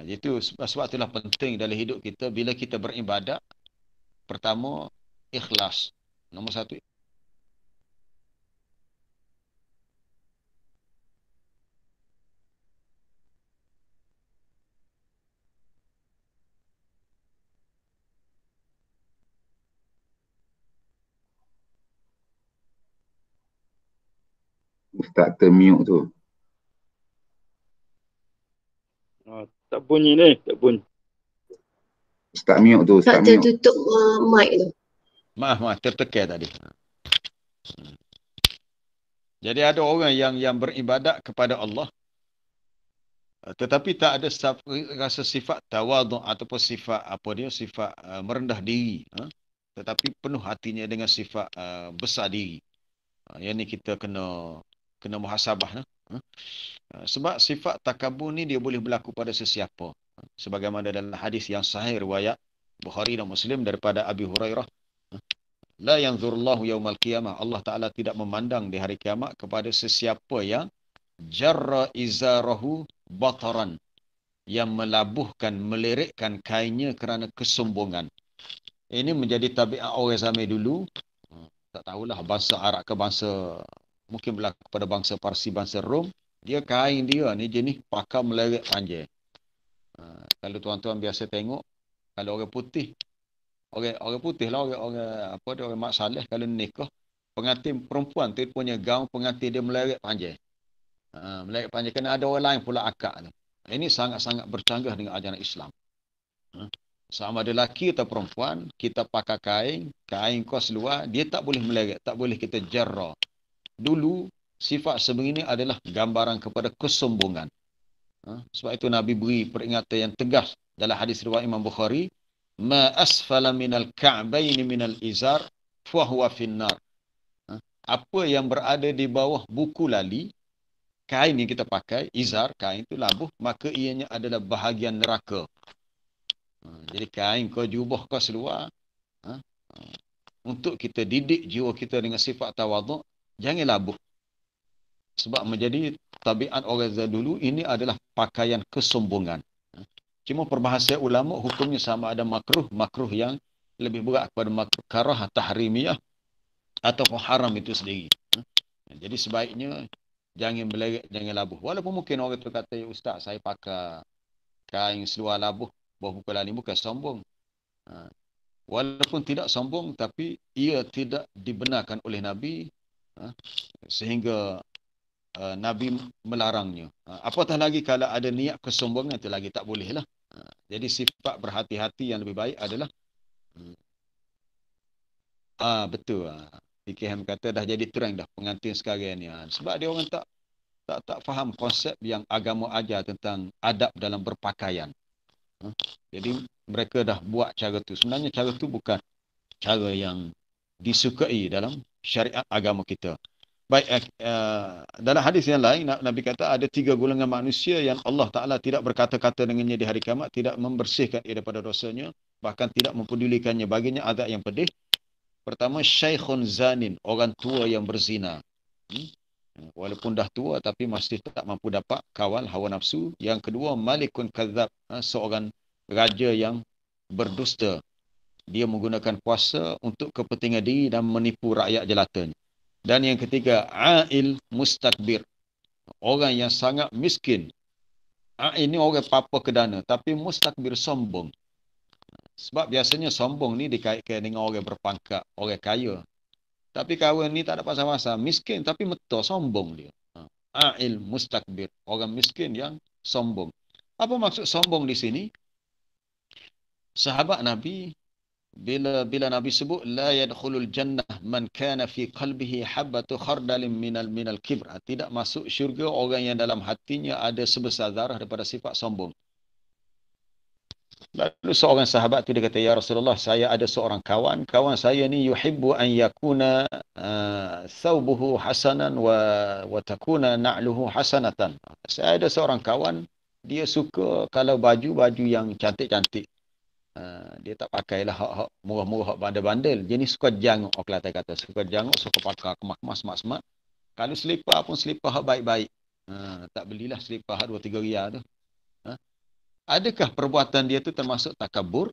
Itu sebab itulah penting dalam hidup kita bila kita beribadat. Pertama, ikhlas. Nombor satu. Ustaz termute tu. Tak bunyi ni, tak bunyi. Ustaz mute tu, Ustaz Tak mute. tertutup mic tu. Maaf, tertekan tadi. Jadi ada orang yang beribadat kepada Allah, tetapi tak ada rasa sifat tawaduk ataupun sifat sifat merendah diri. Tetapi penuh hatinya dengan sifat besar diri. Yang ni kita kena muhasabah. Sebab sifat takabur ni dia boleh berlaku pada sesiapa. Sebagaimana dalam hadis yang sahih riwayat Bukhari dan Muslim daripada Abi Hurairah. La yanzurullahu yaumal qiyamah. Allah Ta'ala tidak memandang di hari kiamat kepada sesiapa yang jarra izarahu bataran, yang melabuhkan, melirikkan kainnya kerana kesombongan. Ini menjadi tabiat orang zaman dulu. Tak tahulah bangsa Arab ke bangsa, mungkin berlaku pada bangsa Parsi, bangsa Rom. Dia kain dia ni jenis pakar melirik panjang. Kalau tuan-tuan biasa tengok, kalau orang putih, orang putih lah, orang mak saleh kalau nikah, pengantin perempuan tu punya gaun pengantin dia meleret panjang. Meleret panjang kena ada orang lain pula akak tu. Ini sangat-sangat bercanggah dengan ajaran Islam. Sama ada lelaki atau perempuan, kita pakai kain kos luar, dia tak boleh meleret, tak boleh kita jarrah. Dulu, sifat sebegini adalah gambaran kepada kesombongan. Sebab itu Nabi beri peringatan yang tegas dalam hadis riwayat Imam Bukhari, ma asfala minal ka'baini minal izar fahuwa finnar. Apa yang berada di bawah buku lali, kain yang kita pakai, izar, kain itu labuh, maka ianya adalah bahagian neraka. Jadi kain kau jubah kau seluar, untuk kita didik jiwa kita dengan sifat tawaduk, jangan labuh. Sebab menjadi tabiat orang dulu, ini adalah pakaian kesombongan. Cuma perbahasan ulama, hukumnya sama ada makruh yang lebih berat kepada makruh karah tahrimiyah atau haram itu sendiri. Jadi sebaiknya jangan meleret, jangan labuh. Walaupun mungkin orang tu kata, Ustaz, saya pakai kain seluar labuh, bawah buku lali, bukan sombong. Walaupun tidak sombong, tapi ia tidak dibenarkan oleh Nabi, sehingga Nabi melarangnya. Apatah lagi kalau ada niat kesombongan, itu lagi tak boleh lah. Jadi sifat berhati-hati yang lebih baik adalah betul. PKM kata dah jadi trend dah pengantin sekarang ni. Sebab dia orang tak faham konsep yang agama ajar tentang adab dalam berpakaian. Jadi mereka dah buat cara tu. Sebenarnya cara tu bukan cara yang disukai dalam syariat agama kita. Baik, dalam hadis yang lain, Nabi kata ada 3 golongan manusia yang Allah Ta'ala tidak berkata-kata dengannya di hari kiamat, tidak membersihkan ia daripada dosanya, bahkan tidak mempedulikannya baginya azab yang pedih. Pertama, syaikhun zanin, orang tua yang berzina. Walaupun dah tua, tapi masih tak mampu dapat kawal hawa nafsu. Yang kedua, malikun kadzab, seorang raja yang berdusta. Dia menggunakan kuasa untuk kepentingan diri dan menipu rakyat jelatanya. Dan yang ketiga, a'il mustakbir. Orang yang sangat miskin. A'il ni orang papa kedana, tapi mustakbir sombong. Sebab biasanya sombong ni dikaitkan dengan orang berpangkat, orang kaya. Tapi kawan ni tak ada pasal-pasal. Miskin tapi betul sombong dia. A'il mustakbir. Orang miskin yang sombong. Apa maksud sombong di sini? Sahabat Nabi, bila Nabi sebut la yadkhulul jannah man kana fi qalbihi habbatu khardalin minal kibr, tidak masuk syurga orang yang dalam hatinya ada sebesar zarah daripada sifat sombong. Lalu seorang sahabat tu dia kata, ya Rasulullah, saya ada seorang kawan saya ni yuhibbu an yakuna thawbuhu hasanan wa takuna na'luhu hasanatan. Saya ada seorang kawan, dia suka kalau baju yang cantik-cantik. Dia tak pakailah hak murah-murah, hak bandel-bandel. Dia ni suka janguk, orang Kelantan kata. Suka janguk, suka pakai kemas-kemas, semak-semak. Kalau selipar pun selipar hak baik-baik. Tak belilah selipar hak 2-3 riyal tu. Adakah perbuatan dia tu termasuk takabur?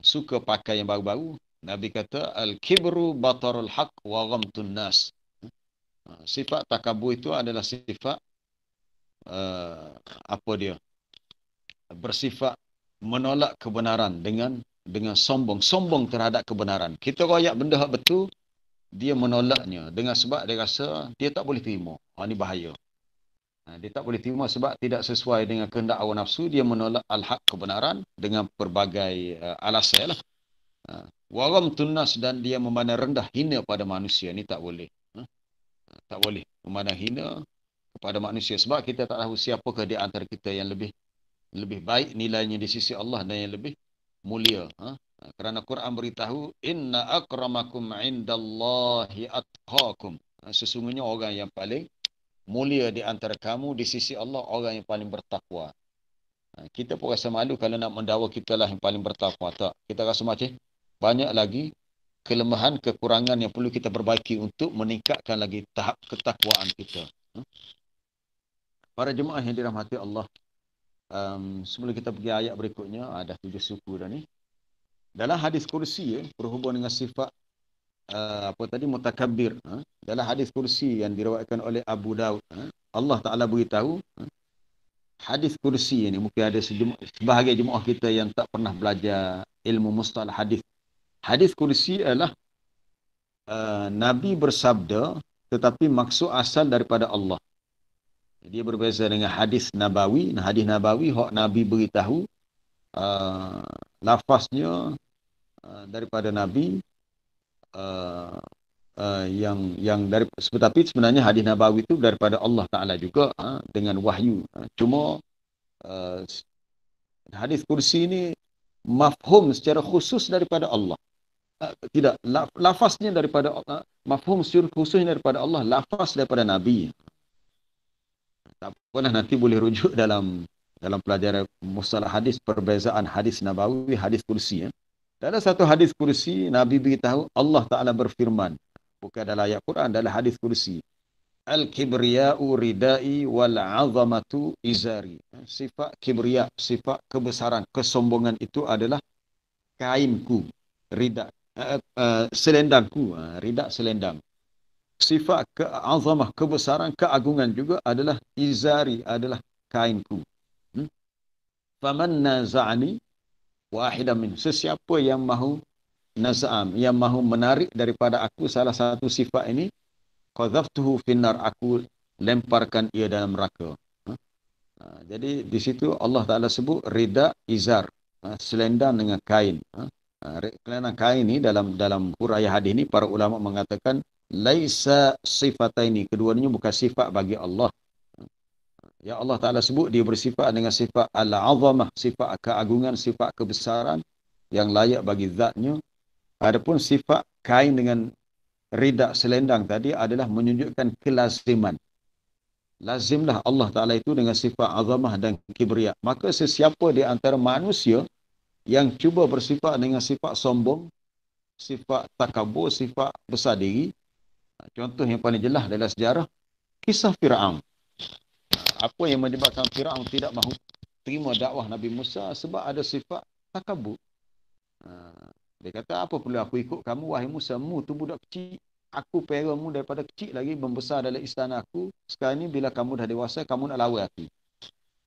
Suka pakai yang baru-baru. Nabi kata, al-kibru batarul haq wa ghamtun nas. Sifat takabur itu adalah sifat bersifat menolak kebenaran dengan sombong terhadap kebenaran. Kita royak benda hak betul, dia menolaknya dengan sebab dia rasa dia tak boleh terima. Ini bahaya. Dia tak boleh terima sebab tidak sesuai dengan kehendak hawa nafsu. Dia menolak al-haq, kebenaran, dengan pelbagai alasan lah. Waram tunnas, dan dia memandang rendah, hina pada manusia. Ini tak boleh. Tak boleh memandang hina kepada manusia. Sebab kita tak tahu siapakah di antara kita yang lebih baik nilainya di sisi Allah dan yang lebih mulia. Kerana Quran beritahu, inna akramakum indallahi atqakum. Sesungguhnya orang yang paling mulia di antara kamu di sisi Allah, orang yang paling bertakwa. Kita pun rasa malu kalau nak mendakwa kita lah yang paling bertakwa. Tak. Kita rasa macam banyak lagi kelemahan, kekurangan yang perlu kita perbaiki untuk meningkatkan lagi tahap ketakwaan kita. Para jemaah yang dirahmati Allah, sebelum kita pergi ayat berikutnya, ada 7 suku dah ni. Dalam hadis kursi, berhubung dengan sifat mutakabbir. Dalam hadis kursi yang diriwayatkan oleh Abu Daud, Allah Ta'ala beritahu, hadis kursi ini, mungkin ada sebahagian jemaah kita yang tak pernah belajar ilmu mustalah hadis. Hadis kursi adalah Nabi bersabda tetapi maksud asal daripada Allah. Dia berbeza dengan hadis nabawi. Hadis nabawi hak Nabi beritahu lafaznya daripada Nabi yang dari, tetapi sebenarnya hadis nabawi itu daripada Allah Taala juga dengan wahyu. Cuma hadis kursi ini mafhum secara khusus daripada Allah. Tidak, lafaznya daripada Allah, mafhum secara khususnya daripada Allah, lafaz daripada Nabi. Tak apalah, nanti boleh rujuk dalam pelajaran mustalah hadis, perbezaan hadis nabawi, hadis kursi. Dalam satu hadis kursi, Nabi beritahu Allah Ta'ala berfirman, bukan dalam ayat Quran, dalam hadis kursi, Al-kibriya'u ridai wal-azamatu izari. Sifat kibriya, sifat kebesaran, kesombongan itu adalah kainku, rida, selendangku, rida selendang. Sifat keazamah, kebesaran, keagungan juga adalah izari, adalah kainku. Faman naza'ani wahidan min, sesiapa yang mahu naz'am, yang mahu menarik daripada aku salah satu sifat ini, qadhaftuhu finnar, aku lemparkan ia dalam neraka. Jadi di situ Allah Taala sebut rida izar, selendang dengan kain. Kelana kain ini dalam huraian hadis ini para ulama mengatakan laisa sifataini, keduanya bukan sifat bagi Allah. Ya Allah Taala sebut dia bersifat dengan sifat al-azamah, sifat keagungan, sifat kebesaran yang layak bagi zatnya. Adapun sifat kain dengan rida selendang tadi adalah menunjukkan kelaziman. Lazimlah Allah Taala itu dengan sifat azamah dan kibriya. Maka sesiapa di antara manusia yang cuba bersifat dengan sifat sombong, sifat takabur, sifat besar diri. Contoh yang paling jelas dalam sejarah, kisah Fir'aun. Apa yang menyebabkan Fir'aun tidak mahu terima dakwah Nabi Musa? Sebab ada sifat takabur. Dia kata, apa perlu aku ikut kamu, wahai Musa? Mu tu budak kecil. Aku peramu daripada kecil lagi, membesar dalam istana aku. Sekarang ni bila kamu dah dewasa, kamu nak lawan aku.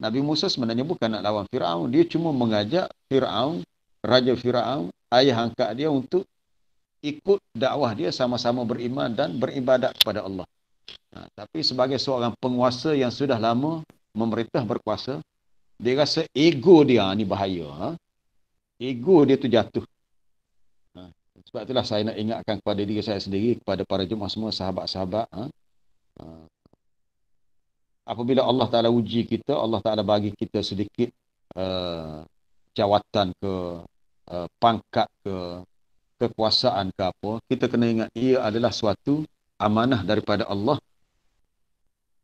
Nabi Musa sebenarnya bukan nak lawan Fir'aun. Dia cuma mengajak Fir'aun, Raja Fir'aun, ayah angkat dia untuk ikut dakwah dia, sama-sama beriman dan beribadat kepada Allah. Tapi sebagai seorang penguasa yang sudah lama memerintah berkuasa, dia rasa ego dia ni bahaya. Ego dia tu jatuh. Sebab itulah saya nak ingatkan kepada diri saya sendiri, kepada para jemaah semua, sahabat-sahabat. Apabila Allah Ta'ala uji kita, Allah Ta'ala bagi kita sedikit jawatan ke, pangkat ke, kekuasaan ke apa, kita kena ingat ia adalah suatu amanah daripada Allah.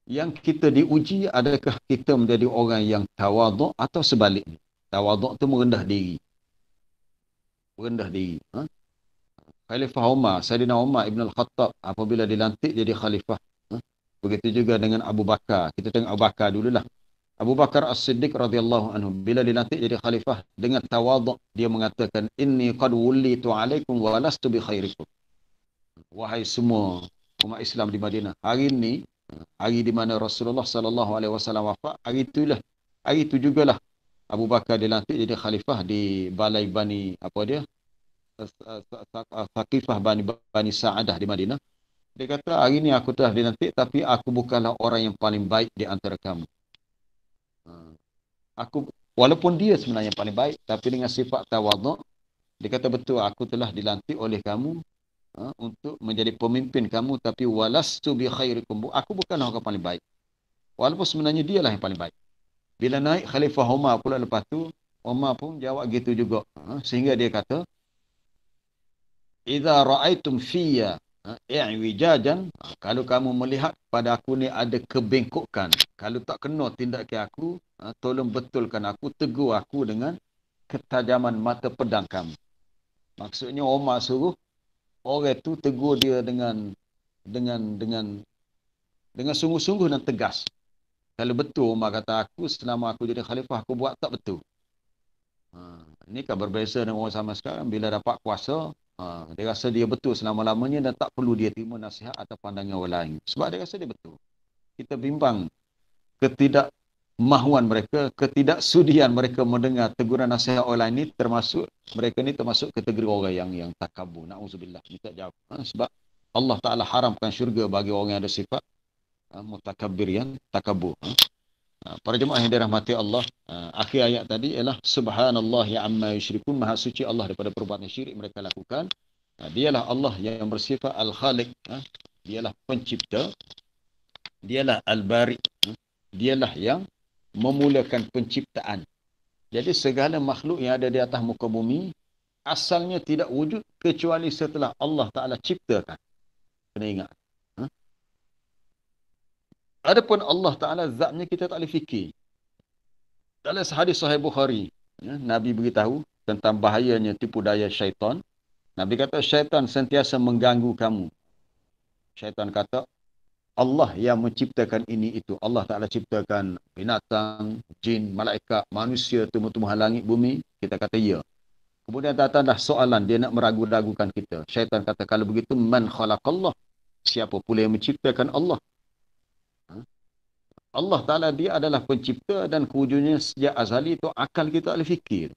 Yang kita diuji, adakah kita menjadi orang yang tawaduk atau sebaliknya. Tawaduk itu merendah diri. Merendah diri. Khalifah Umar, Sayyidina Umar Ibn Al-Khattab, apabila dilantik jadi khalifah. Begitu juga dengan Abu Bakar. Kita tengok Abu Bakar dululah. Abu Bakar As-Siddiq radhiyallahu anhu, bila dilantik jadi khalifah, dengan tawaduk dia mengatakan, inni qad wullitu alaikum wa lastu bi khairikum. Wahai semua umat Islam di Madinah, hari ini, hari di mana Rasulullah sallallahu alaihi wasallam wafat, hari itu jugalah Abu Bakar dilantik jadi khalifah di balai Bani Thaqifah Bani Sa'adah di Madinah. Dia kata, hari ini aku telah dilantik, tapi aku bukanlah orang yang paling baik di antara kamu. Aku, walaupun dia sebenarnya paling baik, tapi dengan sifat tawaduk, dia kata, betul, aku telah dilantik oleh kamu untuk menjadi pemimpin kamu, tapi walastu bi khairikum, aku bukanlah orang paling baik. Walaupun sebenarnya dialah yang paling baik. Bila naik Khalifah Umar pula lepas tu, Umar pun jawab gitu juga. Sehingga dia kata, idza ra'aitum fiyya i'wijajan, kalau kamu melihat pada aku ni ada kebengkokan, kalau tak kena tindakan aku, tolong betulkan aku, tegur aku dengan ketajaman mata pedang kamu. Maksudnya Umar suruh orang tu tegur dia dengan sungguh-sungguh dan tegas. Kalau betul Umar kata aku selama aku jadi khalifah aku buat tak betul. Ini kan berbeza dengan orang sama sekarang, bila dapat kuasa, dia rasa dia betul selama-lamanya dan tak perlu dia terima nasihat atau pandangan orang lain. Sebab dia rasa dia betul. Kita bimbang kemahuan mereka, ketidaksudian mereka mendengar teguran nasihat orang lain ni, termasuk mereka ni termasuk kategori orang yang takabur. Na'udzubillah, minta jawab. Sebab Allah Ta'ala haramkan syurga bagi orang yang ada sifat mutakabbir, yang takabur. Para jemaah yang dirahmati Allah, akhir ayat tadi ialah subhanallah ya amma yusyrikun, maha suci Allah daripada perbuatan syirik mereka lakukan. Dialah Allah yang bersifat al-khaliq, dialah pencipta, dialah al-bari, dialah yang memulakan penciptaan. Jadi segala makhluk yang ada di atas muka bumi asalnya tidak wujud kecuali setelah Allah Ta'ala ciptakan. Kena ingat. Adapun Allah Ta'ala zatnya kita tak boleh fikir. Dalam hadis Sahih Bukhari, Nabi beritahu tentang bahayanya tipu daya syaitan. Nabi kata syaitan sentiasa mengganggu kamu. Syaitan kata Allah yang menciptakan ini itu. Allah Ta'ala ciptakan binatang, jin, malaikat, manusia, tumbuh-tumbuhan langit, bumi. Kita kata ya. Kemudian datang dah soalan, dia nak meragu-ragukan kita. Syaitan kata, kalau begitu, man khalaqallah. Siapa pula yang menciptakan Allah? Allah Ta'ala dia adalah pencipta dan kewujudannya sejak azali itu akal kita tak boleh fikir.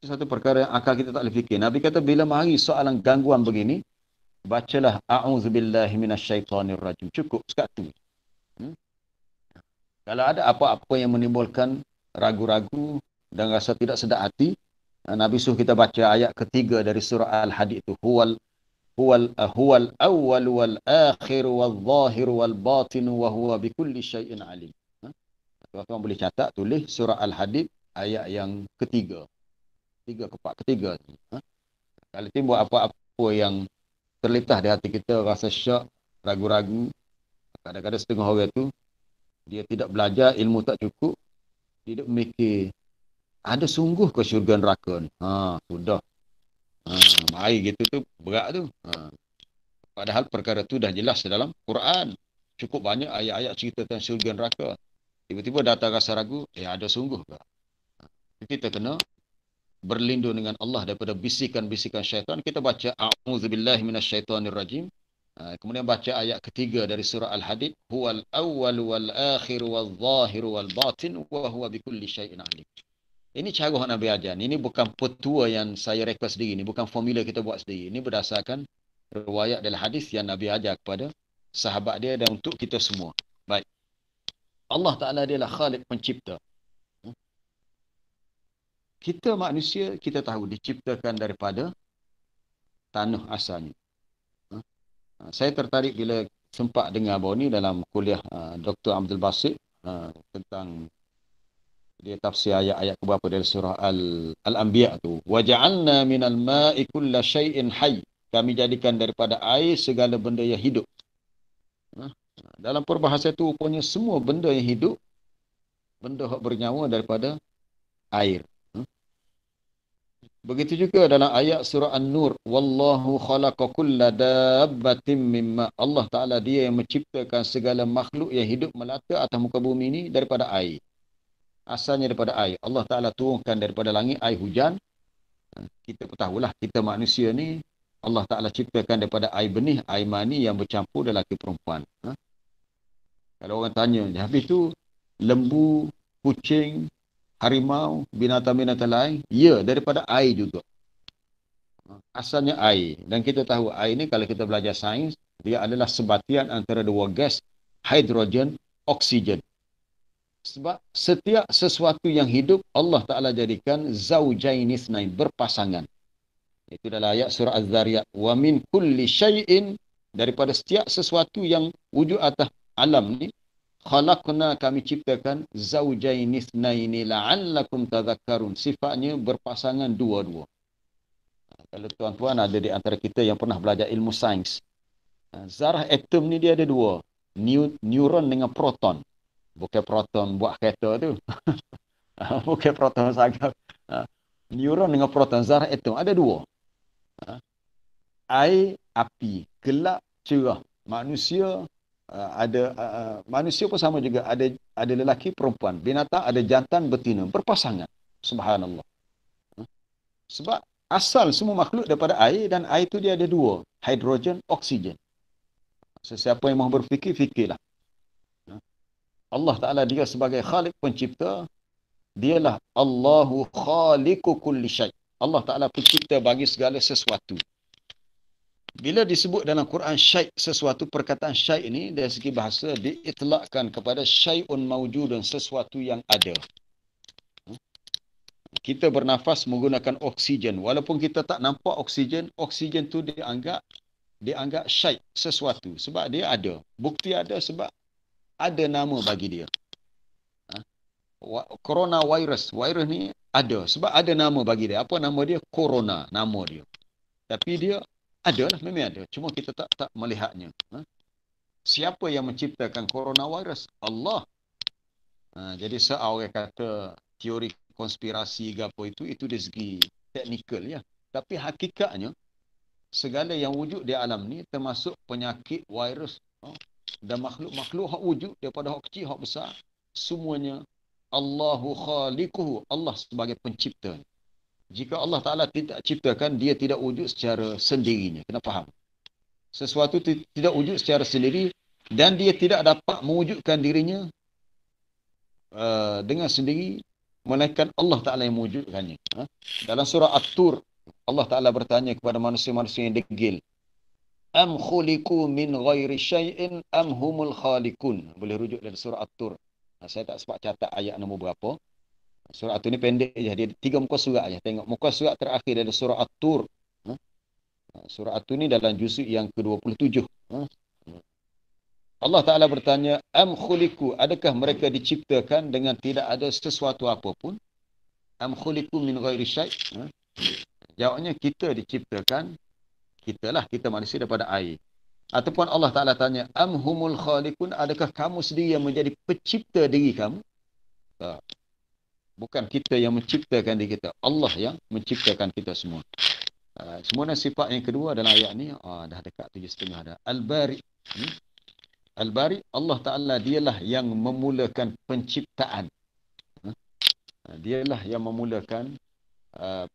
Itu satu perkara yang akal kita tak boleh fikir. Nabi kata, bila mari soalan gangguan begini, bacalah a'udzubillahi minasyaitonirrajim. Cukup sekatu. Kalau ada apa-apa yang menimbulkan ragu-ragu dan rasa tidak sedap hati, Nabi suruh kita baca ayat ketiga dari surah Al-Hadid itu. Huwal awwal wal akhir wal zahir wal batin wa huwa bikulli syai'in alim. Tuan-tuan boleh catat, tulis surah Al-Hadid ayat yang ketiga. Ketiga. Kalau timbul apa-apa yang terlintas di hati kita, rasa syak, ragu-ragu. Kadang-kadang setengah orang tu, dia tidak belajar, ilmu tak cukup. Dia tidak mikir, ada sungguh ke syurga neraka ni? Sudah. Mari gitu tu, berat tu. Padahal perkara tu dah jelas dalam Quran. Cukup banyak ayat-ayat cerita tentang syurga neraka. Tiba-tiba datang rasa ragu, ada sungguh ke? Kita kena berlindung dengan Allah daripada bisikan-bisikan syaitan. Kita baca a'udzubillahi minasyaitonirrajim. Kemudian baca ayat ketiga dari surah Al-Hadid, huwal awwal wal akhir wal zahir wal batin wa huwa bikulli syai'in alim. Ini cara orang Nabi ajar. Ini bukan petua yang saya rekod sendiri, ini bukan formula kita buat sendiri. Ini berdasarkan riwayat dalam hadis yang Nabi ajar kepada sahabat dia dan untuk kita semua. Baik. Allah Ta'ala dialah Khaliq, pencipta. Kita manusia, kita tahu diciptakan daripada tanah asalnya. Saya tertarik bila sempat dengar bahawa ni dalam kuliah Dr. Abdul Basit tentang dia tafsir ayat-ayat keberapa dari surah Al-Anbiya tu. Waja'alna minal ma'i kulla syai'in hayy. Kami jadikan daripada air segala benda yang hidup. Dalam peribahasa itu rupanya semua benda yang hidup, benda yang bernyawa daripada air. Begitu juga dalam ayat surah An-Nur, wallahu khalaqa kulla dabbatin mimma. Allah Ta'ala dia yang menciptakan segala makhluk yang hidup melata atas muka bumi ini daripada air. Asalnya daripada air. Allah Ta'ala turunkan daripada langit air hujan. Kita tahulah, kita manusia ni Allah Ta'ala ciptakan daripada air benih, air mani yang bercampur dengan lelaki perempuan. Kalau orang tanya, habis tu lembu, kucing, harimau, binatang-binatang lain, ya, daripada air juga. Asalnya air. Dan kita tahu air ni kalau kita belajar sains, dia adalah sebatian antara dua gas, hidrogen, oksigen. Sebab setiap sesuatu yang hidup, Allah Ta'ala jadikan zaujaini itsnain, berpasangan. Itu dalam ayat surah Az-Zariyat. Wa min kulli syai'in, daripada setiap sesuatu yang wujud atas alam ni, khalaqna, kami ciptakan zaujaini itsnaini la'allakum tadhakkarun. Sifatnya berpasangan dua-dua. Kalau tuan-tuan ada di antara kita yang pernah belajar ilmu sains, zarah atom ni dia ada dua. Neuron dengan proton. Bukan proton buat kereta tu. Bukan proton sagap. Neuron dengan proton, zarah atom ada dua. Air, api, gelap, cerah. Manusia manusia pun sama juga, ada lelaki perempuan, binatang ada jantan betina, berpasangan. Subhanallah. Sebab asal semua makhluk daripada air, dan air itu dia ada dua, hidrogen, oksigen. Sesiapa yang mahu berfikir, fikirlah. Allah Ta'ala dia sebagai Khalik pencipta, dialah Allahu khaliqu kulli syai. Allah Ta'ala pencipta bagi segala sesuatu. Bila disebut dalam Quran syai' sesuatu, perkataan syai' ini dari segi bahasa diitlakkan kepada syai'un mawjudun, sesuatu yang ada. Kita bernafas menggunakan oksigen. Walaupun kita tak nampak oksigen, oksigen tu dianggap syai', sesuatu. Sebab dia ada. Bukti ada sebab ada nama bagi dia. Coronavirus. Virus ni ada. Sebab ada nama bagi dia. Apa nama dia? Corona. Nama dia. Tapi dia ada lah. Memang ada. Cuma kita tak melihatnya. Siapa yang menciptakan coronavirus? Allah. Jadi seorang kata teori konspirasi ke apa itu dari segi teknikal ya. Tapi hakikatnya segala yang wujud di alam ni termasuk penyakit, virus dan makhluk-makhluk hak wujud daripada hak kecil hak besar, semuanya Allahu khaliquhu, Allah sebagai pencipta. Jika Allah Ta'ala tidak ciptakan, dia tidak wujud secara sendirinya. Kena faham. Sesuatu tidak wujud secara sendiri dan dia tidak dapat mewujudkan dirinya dengan sendiri, melainkan Allah Ta'ala yang mewujudkannya. Dalam surah At-Tur, Allah Ta'ala bertanya kepada manusia-manusia yang degil, am khuliqu min ghairi syai'in am humul khaliqun. Boleh rujuk dari surah At-Tur. Saya tak sempat catat ayat nombor berapa. Surah At-Tur ni pendek je. Dia 3 muka surat je. Tengok muka surat terakhir dari surah At-Tur. Surah At-Tur ni dalam juzuk yang ke-27. Allah Ta'ala bertanya, am khuliqu, adakah mereka diciptakan dengan tidak ada sesuatu apapun? Am khuliqu min ghairi syai'? Jawabnya, kita diciptakan, kita manusia daripada air. Ataupun Allah Ta'ala tanya, am humul khaliqun, adakah kamu sendiri yang menjadi pencipta diri kamu? Bukan kita yang menciptakan diri kita, Allah yang menciptakan kita semua. Semua sifat yang kedua dalam ayat ni, dah dekat 7.5 dah. Al-Bari. Al-Bari, Allah Ta'ala dialah yang memulakan penciptaan. Dialah yang memulakan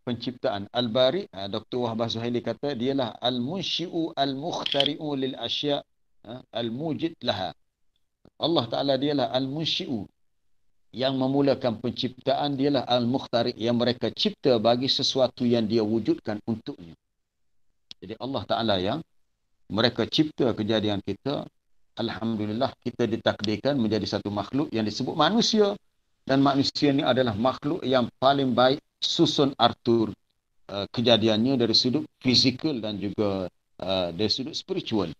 penciptaan. Al-Bari, Dr. Wahbah Zuhaili kata, dialah al-munsyi'u al-mukhtari'u lil asya' al-mujid laha. Allah Ta'ala dialah al-munsyi'u, yang memulakan penciptaan, dialah al-mukhtari', yang mereka cipta bagi sesuatu yang dia wujudkan untuknya. Jadi Allah Ta'ala yang mereka cipta kejadian kita. Alhamdulillah, kita ditakdirkan menjadi satu makhluk yang disebut manusia. Dan manusia ni adalah makhluk yang paling baik susun atur kejadiannya dari sudut fizikal dan juga dari sudut spiritual.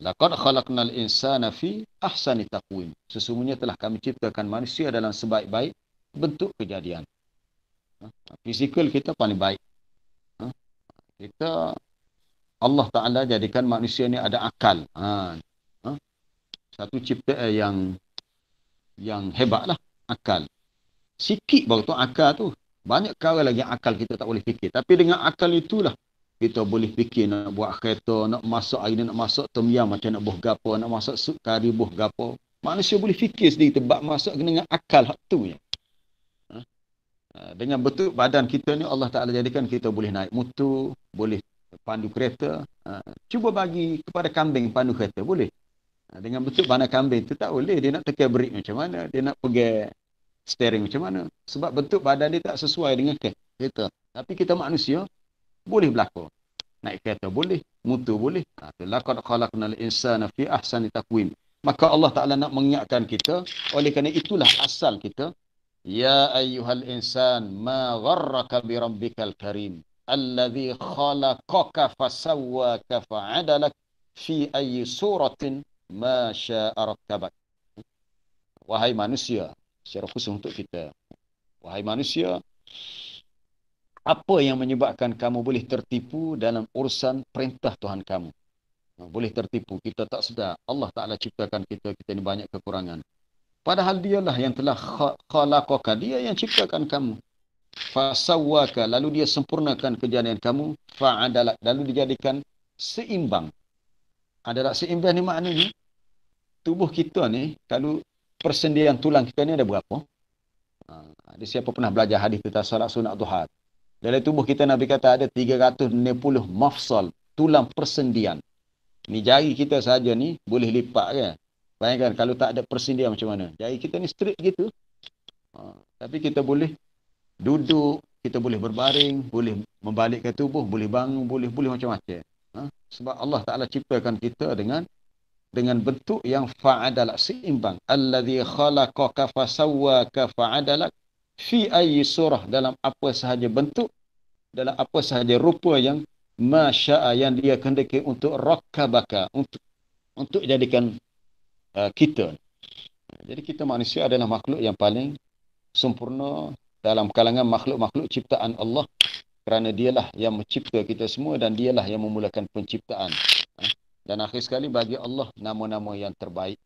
Laqad khalaqnal insana fi ahsani taqwim. Sesungguhnya telah kami ciptakan manusia dalam sebaik-baik bentuk kejadian. Fizikal kita paling baik. Kita, Allah Ta'ala jadikan manusia ni ada akal. Satu ciptaan yang hebat lah, akal. Sikit baru tu akal tu. Banyak kali lagi akal kita tak boleh fikir. Tapi dengan akal itulah kita boleh fikir nak buat kereta, nak masak air, nak masak tom yum macam nak buh gapo, nak masak sup kari buh gapo. Manusia boleh fikir sendiri tebak masak dengan akal hak tu je. Dengan bentuk badan kita ni Allah Ta'ala jadikan kita boleh naik motor, boleh pandu kereta. Cuba bagi kepada kambing pandu kereta, boleh? Dengan bentuk badan kambing tu tak boleh. Dia nak tekan brake macam mana, dia nak pegang steering macam mana. Sebab bentuk badan dia tak sesuai dengan kereta. Tapi kita manusia boleh berlaku. Naik kereta boleh, motor boleh. Laqad khalaqnal insana fi ahsani taqwim. Maka Allah Ta'ala nak mengingatkan kita, oleh kerana itulah asal kita. Ya ayyuhal insan, ma gharraka bi rabbikal karim, alladhi khalaqaka fasawwaka fa'adalak fi ayyi suratin ma syaa rakkabak. Wahai manusia, secara khusus untuk kita. Wahai manusia, apa yang menyebabkan kamu boleh tertipu dalam urusan perintah Tuhan kamu? Boleh tertipu, kita tak sedar. Allah Ta'ala ciptakan kita ni banyak kekurangan. Padahal dialah yang telah khalaqaka, dia yang ciptakan kamu. Fasawwaka, lalu dia sempurnakan kejadian kamu. Fa'adalak, lalu dijadikan seimbang. Adalah seimbang ni maknanya, tubuh kita ni, kalau persendian tulang kita ni ada berapa? Ada siapa pernah belajar hadis tentang salat sunat duha? Dalam tubuh kita Nabi kata ada 360 mafsal, tulang persendian. Ni jari kita saja ni boleh lipat kan? Bayangkan kalau tak ada persindian macam mana. Jadi kita ni strict gitu. Tapi kita boleh duduk, kita boleh berbaring, boleh membalikkan tubuh, boleh bangun, boleh macam-macam. Sebab Allah Ta'ala ciptakan kita dengan bentuk yang fa'adalak, seimbang. Allazi khalaqaka fasawwaka fa'adalak fi ayyi surah, dalam apa sahaja bentuk, dalam apa sahaja rupa yang masya'a, yang dia kehendaki untuk rakkabaka, untuk jadikan kita. Jadi kita manusia adalah makhluk yang paling sempurna dalam kalangan makhluk-makhluk ciptaan Allah, kerana dialah yang mencipta kita semua dan dialah yang memulakan penciptaan. Dan akhir sekali bagi Allah nama-nama yang terbaik.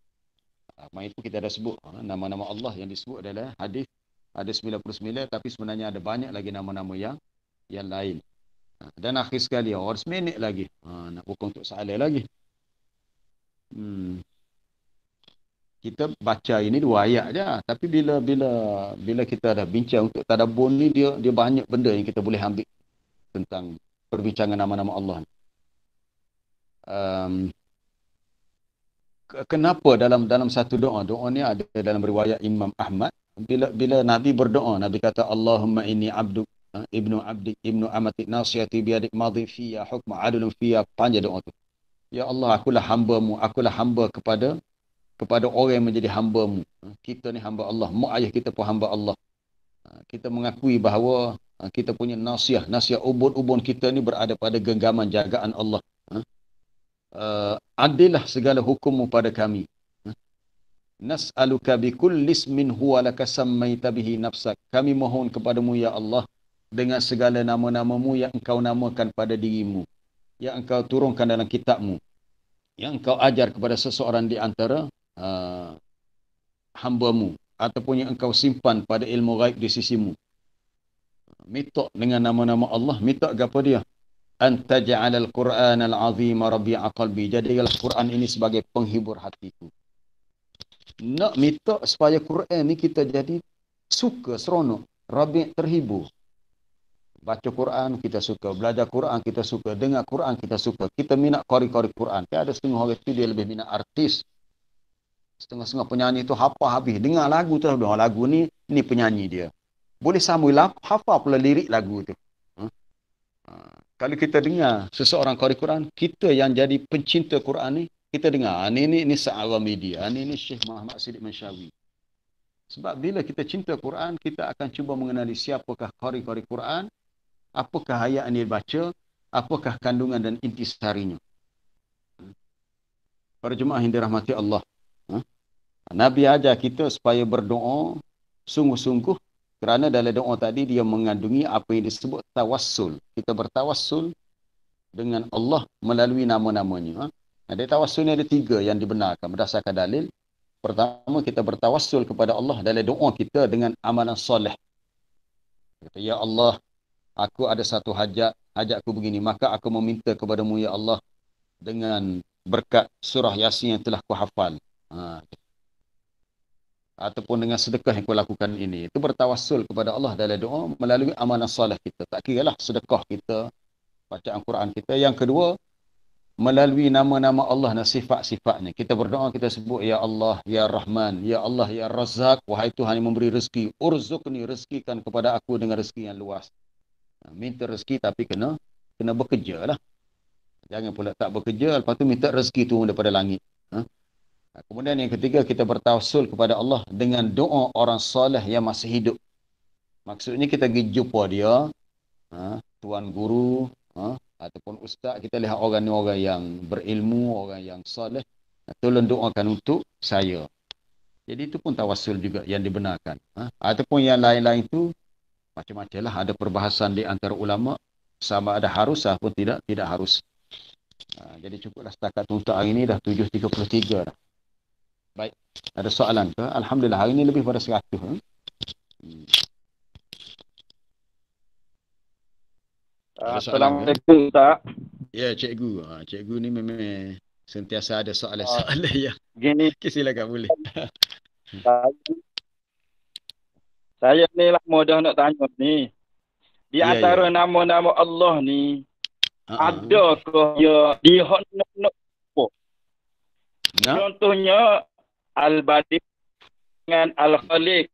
Maksud itu kita dah sebut nama-nama Allah yang disebut adalah hadis ada 99, tapi sebenarnya ada banyak lagi nama-nama yang lain. Dan akhir sekali orang seminit lagi. Nak buka untuk soalan lagi. Kita baca ini 2 ayat je, tapi bila kita dah bincang untuk tadabbur ni, dia banyak benda yang kita boleh ambil tentang perbincangan nama-nama Allah. Kenapa dalam satu doa ni ada dalam riwayat Imam Ahmad, bila Nabi berdoa, Nabi kata Allahumma inni abduk ibnu abdik ibnu amatik nasiyati biadik madhi fiyya hukma adulun fiyya, panjang doa tu. Ya Allah, akulah hamba-Mu, akulah hamba kepada orang yang menjadi hamba-Mu. Kita ni hamba Allah, mak ayah kita pun hamba Allah. Kita mengakui bahawa kita punya nasiah ubun-ubun kita ni berada pada genggaman jagaan Allah. Adillah segala hukum-Mu pada kami. Nas'aluka bikulli ismin huwa laka sammaita bihi nafsak. Kami mohon kepadamu ya Allah dengan segala nama-nama-Mu yang Engkau namakan pada diri-Mu, yang Engkau turunkan dalam kitab-Mu, yang Engkau ajar kepada seseorang di antara hamba-Mu, ataupun yang Engkau simpan pada ilmu ghaib di sisi-Mu. Minta dengan nama-nama Allah, minta apa dia? Anta ja'alal Qur'an al-azima rabi'a qalbi. Jadilah Quran ini sebagai penghibur hatiku. Nak minta supaya Quran ni kita jadi suka, seronok, rabi', terhibur. Baca Quran kita suka, belajar Quran kita suka, dengar Quran kita suka. Kita minat qari-qari Quran. Ada setengah orang tu dia lebih minat artis. Setengah-setengah penyanyi tu hafal habis. Dengar lagu tu, lagu ni penyanyi dia. Boleh sambung hafal pula lirik lagu tu. Kalau kita dengar seseorang qari Quran, kita yang jadi pencinta Quran ni, kita dengar, ini Sa'awa Media, ini Syekh Muhammad Siddiq Manshawi. Sebab bila kita cinta Quran, kita akan cuba mengenali siapakah qari-qari Quran, apakah ayat yang dia baca, apakah kandungan dan intisarinya. Para jemaah yang dirahmati Allah. Nabi ajar kita supaya berdoa sungguh-sungguh, kerana dalam doa tadi dia mengandungi apa yang disebut tawassul. Kita bertawassul dengan Allah melalui nama-namanya. Ada tawassul ni ada 3 yang dibenarkan berdasarkan dalil. Pertama, kita bertawassul kepada Allah dalam doa kita dengan amalan soleh. Kata, ya Allah, aku ada satu hajatku begini, maka aku meminta kepadamu ya Allah dengan berkat surah Yasin yang telah ku hafal. Ataupun dengan sedekah yang kau lakukan ini. Itu bertawassul kepada Allah dalam doa melalui amalan soleh kita. Tak kira lah sedekah kita, bacaan Quran kita. Yang kedua, melalui nama-nama Allah dan sifat-sifatnya. Kita berdoa, kita sebut, ya Allah, ya Rahman, ya Allah, ya Razak, wahai Tuhan yang memberi rezeki. Urzuqni, rezekikan kepada aku dengan rezeki yang luas. Minta rezeki tapi kena bekerja lah. Jangan pula tak bekerja, lepas tu minta rezeki turun daripada langit. Kemudian yang ketiga, kita bertawassul kepada Allah dengan doa orang soleh yang masih hidup. Maksudnya kita pergi jumpa dia, tuan guru, ataupun ustaz, kita lihat orang ni orang yang berilmu, orang yang soleh, tolong doakan untuk saya. Jadi itu pun tawassul juga yang dibenarkan. Ataupun yang lain-lain itu, macam-macam lah. Ada perbahasan di antara ulama, sama ada harus ataupun tidak harus. Jadi cukuplah setakat untuk hari ini dah 7.33 dah. Baik, ada soalan ke? Alhamdulillah, hari ini lebih pada 100. Assalamualaikum, Ustaz. Ya, cikgu. Cikgu ni memang sentiasa ada soalan-soalan yang... Gini, silakan boleh. Saya ni lama dah nak tanya ni. Di antara nama-nama Allah ni, adakah dia di hak nak? Contohnya, Al-Badi dengan Al-Khaliq.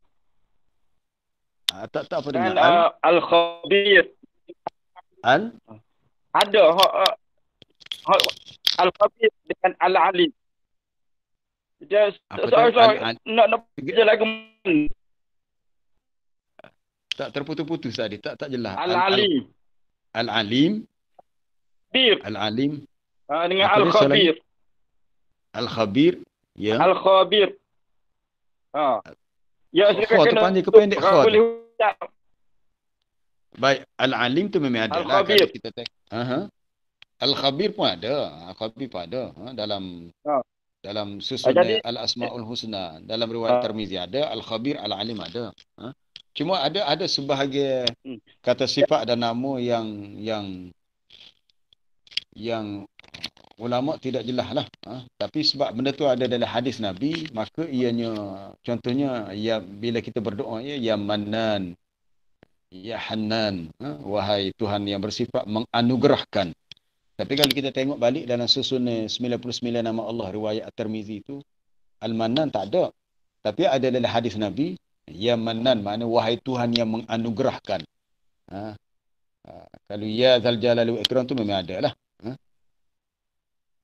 Tak apa Dan dengan Al-Khabir. Ada Al-Khabir dengan Al-Alim. Dia soal nak kerja lagu tak terputus-putus tadi, tak jelas. Al-Alim. Al-Alim. Bir. Al-Alim. Dengan Al-Khabir. Al-Khabir. Ya. Al-Khabir. Ya, kau tu panjang ke pendek kau tu? Baik, Al-Alim tu memang ada lah kalau kita tengok. Al-Khabir pun ada. Al-Khabir pun ada dalam susun Al-Asmaul Husna, dalam riwayat Tirmizi ada, Al-Khabir, Al-Alim ada. Cuma ada sebahagian kata sifat dan nama yang ulama tidak jelas lah. Tapi sebab benda tu ada dalam hadis Nabi, maka ianya contohnya bila kita berdoa ya Mannan, ya Hannan, wahai Tuhan yang bersifat menganugerahkan. Tapi kalau kita tengok balik dalam susun 99 nama Allah riwayat At-Tirmizi itu, Al-Mannan tak ada. Tapi ada dalam hadis Nabi, ya Mannan, makna wahai Tuhan yang menganugerahkan. Kalau ya Zal Jalali wal Ikram tu memang ada lah.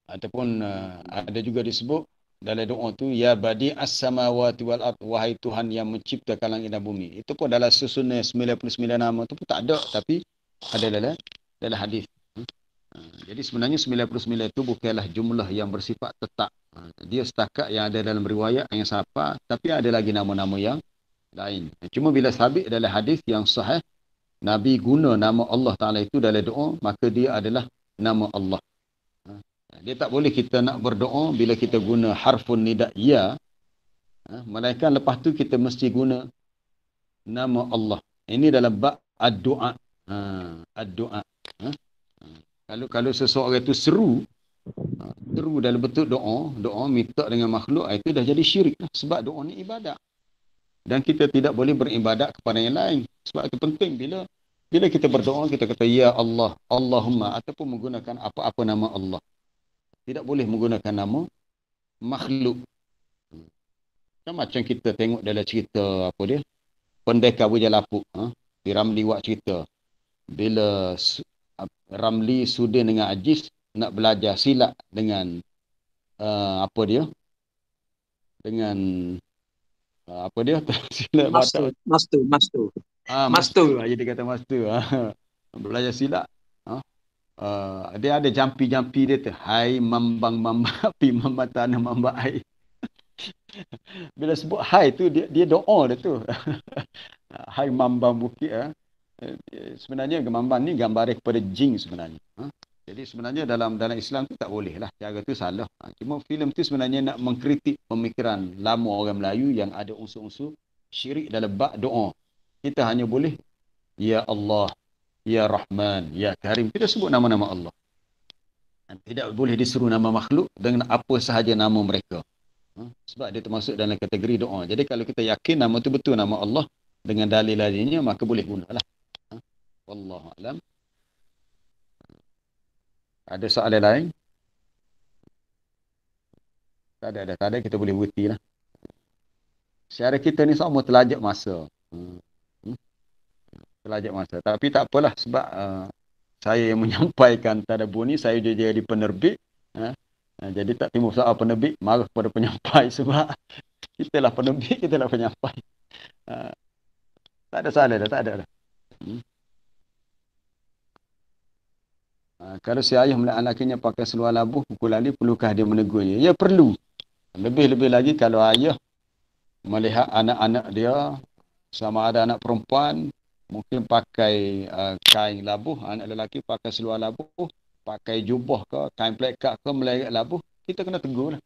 Ataupun ada juga disebut dalam doa tu, ya Badi as-samawati wal ard, wahai Tuhan yang menciptakan langit dan bumi. Itu pun dalam susun 99 nama tu pun tak ada, tapi ada dalam hadis. Jadi sebenarnya 99 itu bukanlah jumlah yang bersifat tetap. Dia setakat yang ada dalam riwayat yang siapa, tapi ada lagi nama-nama yang lain. Cuma bila sabit dalam hadis yang sahih, Nabi guna nama Allah Ta'ala itu dalam doa, maka dia adalah nama Allah. Dia tak boleh kita nak berdoa bila kita guna harfun nida ya, melainkan lepas tu kita mesti guna nama Allah. Ini dalam bab ad-du'a. Ad-du'a. Kalau seseorang itu seru dalam bentuk doa minta dengan makhluk, itu dah jadi syirik lah. Sebab doa ni ibadat. Dan kita tidak boleh beribadat kepada yang lain. Sebab itu penting bila kita berdoa, kita kata ya Allah, Allahumma, ataupun menggunakan apa-apa nama Allah. Tidak boleh menggunakan nama makhluk. Macam kita tengok dalam cerita apa dia? Pendekar Bujalapuk. Di Ramli buat cerita. Bila Ramli Sudin dengan Aziz nak belajar silat dengan apa dia? Dengan apa dia? Silat Master. Dia kata master. Belajar silat. Dia ada jampi-jampi dia tu. Hai mambang api, mambang tanah, mambang air. Bila sebut hai tu, dia doa dia tu. Hai mambang bukit. Sebenarnya mambang ni gambar kepada jin sebenarnya. Jadi sebenarnya dalam Islam tu tak boleh lah. Cara tu salah. Cuma filem tu sebenarnya nak mengkritik pemikiran lama orang Melayu yang ada unsur-unsur syirik dalam bab doa. Kita hanya boleh ya Allah, ya Rahman, ya Karim. Kita sebut nama-nama Allah. Tidak boleh diseru nama makhluk dengan apa sahaja nama mereka. Sebab dia termasuk dalam kategori doa. Jadi kalau kita yakin nama tu betul nama Allah dengan dalil-dalilnya, maka boleh gunalah. Wallahu a'lam. Ada soalan lain? Tak ada, kita boleh berhenti lah. Secara kita ni semua terlajak masa. Terlajak masa. Tapi tak apalah sebab saya yang menyampaikan tadabbur ni, saya jadi penerbit. Jadi tak timbul soal penerbit marah kepada penyampai sebab kita lah penerbit, kita lah penyampai. Tak ada salah dah, tak ada dah. Kalau si ayah melihat anaknya pakai seluar labuh, pukul lali, perlukah dia menegurnya? Ya perlu. Lebih-lebih lagi kalau ayah melihat anak-anak dia, sama ada anak perempuan, mungkin pakai kain labuh, anak lelaki pakai seluar labuh, pakai jubah ke, kain plekat ke, meleret labuh, kita kena tegur lah.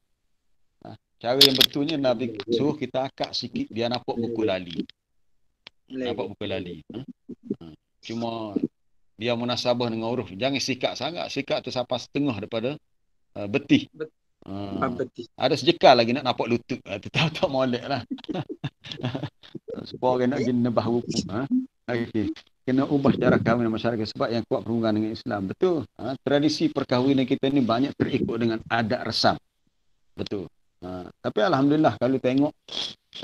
Cara yang betulnya Nabi suruh kita akak sikit biar nampak buku lali. Nampak buku lali. Cuma dia munasabah dengan huruf. Jangan sikat sangat. Sikat tu sampai setengah daripada betih. Ada sejekal lagi nak nampak lutut. Tak molek lah. Supaya orang nak jadi nebah hukum. Okay. Kena ubah cara kahwin masyarakat sebab yang kuat perhubungan dengan Islam. Betul. Tradisi perkahwinan kita ni banyak terikut dengan adat resam. Betul. Tapi alhamdulillah kalau tengok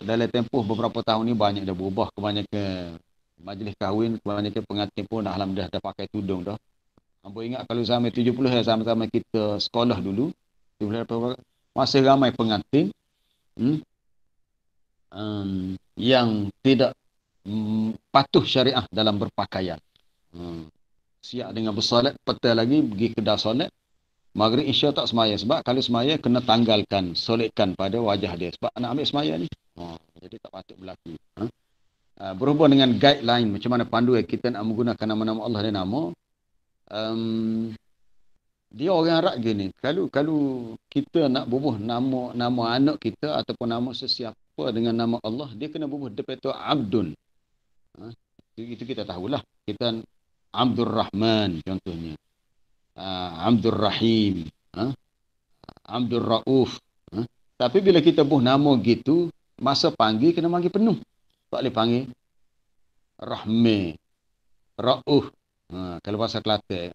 dalam tempoh beberapa tahun ni banyak dah berubah. Kebanyakan majlis kahwin, kebanyakan pengantin pun alhamdulillah dah pakai tudung dah. Hangpa ingat kalau zaman 70 sama-sama kita sekolah dulu, masih ramai pengantin yang tidak patuh syariah dalam berpakaian. Siap dengan bersolat, petang lagi pergi kedai solat, maghrib isya tak semaya. Sebab kalau semaya kena tanggalkan, solidkan pada wajah dia. Sebab nak ambil semaya ni. Jadi tak patut berlaku. Berhubung dengan guideline macam mana panduan kita nak menggunakan nama-nama Allah dan nama, dia orang Arab gini. Kalau kita nak bubuh nama anak kita ataupun nama sesiapa dengan nama Allah, dia kena bubuh daripada Abdun. Itu kita tahulah. Kita Abdul Rahman contohnya. Abdul Rahim. Abdul Rauf. Tapi bila kita bubuh nama gitu, masa panggil kena panggil penuh. Tak boleh panggil Rahmi, Rauf. Kalau bahasa Kelantan,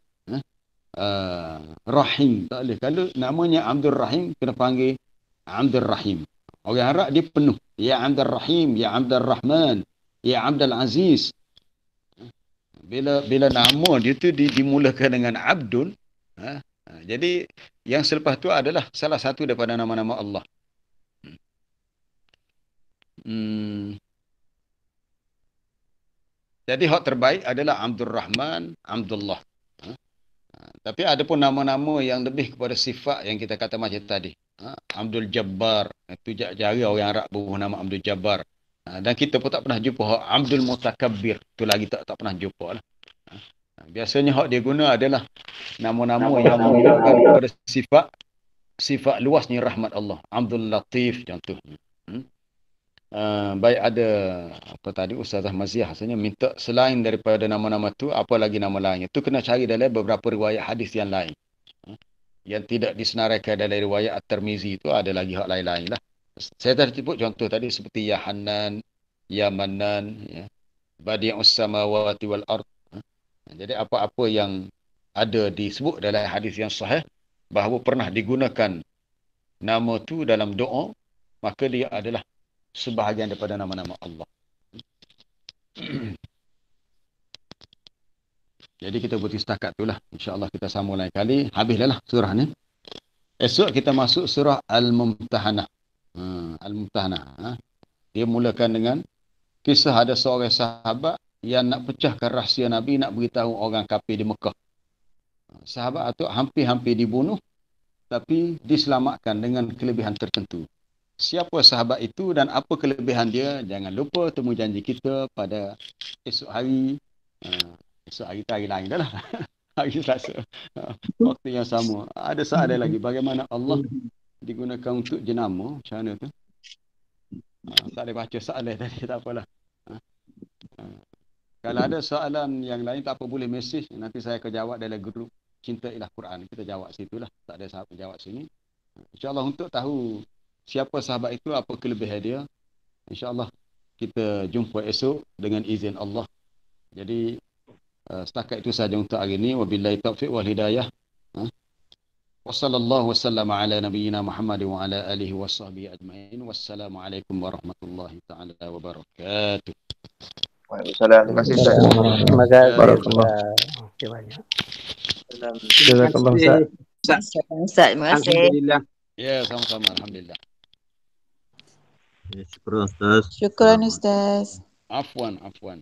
Rahim tak boleh. Kalau namanya Abdul Rahim kena panggil Abdul Rahim. Orang Arab dia penuh. Ya Abdul Rahim, ya Abdul Rahman, ya Abdul Aziz. Bila nama dia tu dimulakan dengan Abdul, jadi yang selepas tu adalah salah satu daripada nama-nama Allah. Jadi hak terbaik adalah Abdul Rahman, Abdullah. Tapi ada pun nama-nama yang lebih kepada sifat yang kita kata macam tadi. Abdul Jabbar. Itu jari orang Arab bubuh nama Abdul Jabbar. Dan kita pun tak pernah jumpa hak Abdul Mutakabbir. Itu lagi tak pernah jumpa lah. Biasanya hak dia guna adalah nama-nama yang menunjukkan kepada sifat luasnya rahmat Allah. Abdul Latif contohnya. Baik ada apa tadi Ustazah Maziah rasanya minta selain daripada nama-nama tu apa lagi nama lainnya. Tu kena cari dalam beberapa riwayat hadis yang lain. Yang tidak disenaraikan dalam riwayat At-Tirmizi itu ada lagi hak lain-lain lah. Saya tadi sebut contoh tadi seperti Ya Hanan, Ya Manan, ya. Badi'us samawati wal ard. Jadi apa-apa yang ada disebut dalam hadis yang sahih bahawa pernah digunakan nama tu dalam doa, maka dia adalah sebahagian daripada nama-nama Allah. Jadi kita berhenti setakat itulah. InsyaAllah kita sambung lain kali. Habis dah lah surah ni. Esok kita masuk surah Al-Mumtahanah. Al-Mumtahanah. Dia mulakan dengan kisah ada seorang sahabat yang nak pecahkan rahsia Nabi, nak beritahu orang kafir di Mekah. Sahabat itu hampir-hampir dibunuh, tapi diselamatkan dengan kelebihan tertentu. Siapa sahabat itu dan apa kelebihan dia? Jangan lupa temu janji kita pada esok hari. Esok hari tu hari lain dah lah. Hari Selasa. Waktu yang sama. Ada soalan lagi. Bagaimana Allah digunakan untuk jenama? Macam mana tu? Tak boleh baca soalan tadi. Tak apalah. Kalau ada soalan yang lain tak apa boleh mesej. Nanti saya akan jawab dalam grup Cinta Ilah Quran. Kita jawab situlah. Tak ada sahabat jawab sini. InsyaAllah untuk tahu siapa sahabat itu, apa kelebihan dia, InsyaAllah kita jumpa esok dengan izin Allah. Jadi setakat itu saja untuk hari ini. Wabillahi taufiq wal hidayah. Wassallallahu wasallam ala nabiyyina Muhammad wa ala alihi wa sahbihi ajma'in. Wassalamualaikum warahmatullahi ta'ala wabarakatuh. Waalaikumsalam. Terima kasih Ustaz. Terima kasih. Barakallah. Terima banyak. Jazakallah Ustaz. Ustaz, terima kasih. Alhamdulillah. Ya, sama-sama. Alhamdulillah. Syukran Ustaz. Syukran Ustaz. Afwan. Terima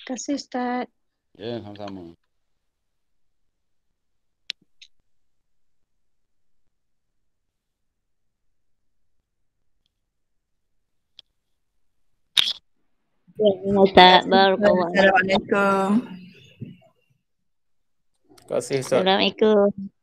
kasih Ustaz. Ya, sama-sama. Ustaz, barakallahu. Assalamualaikum. Terima kasih Ustaz. Assalamualaikum.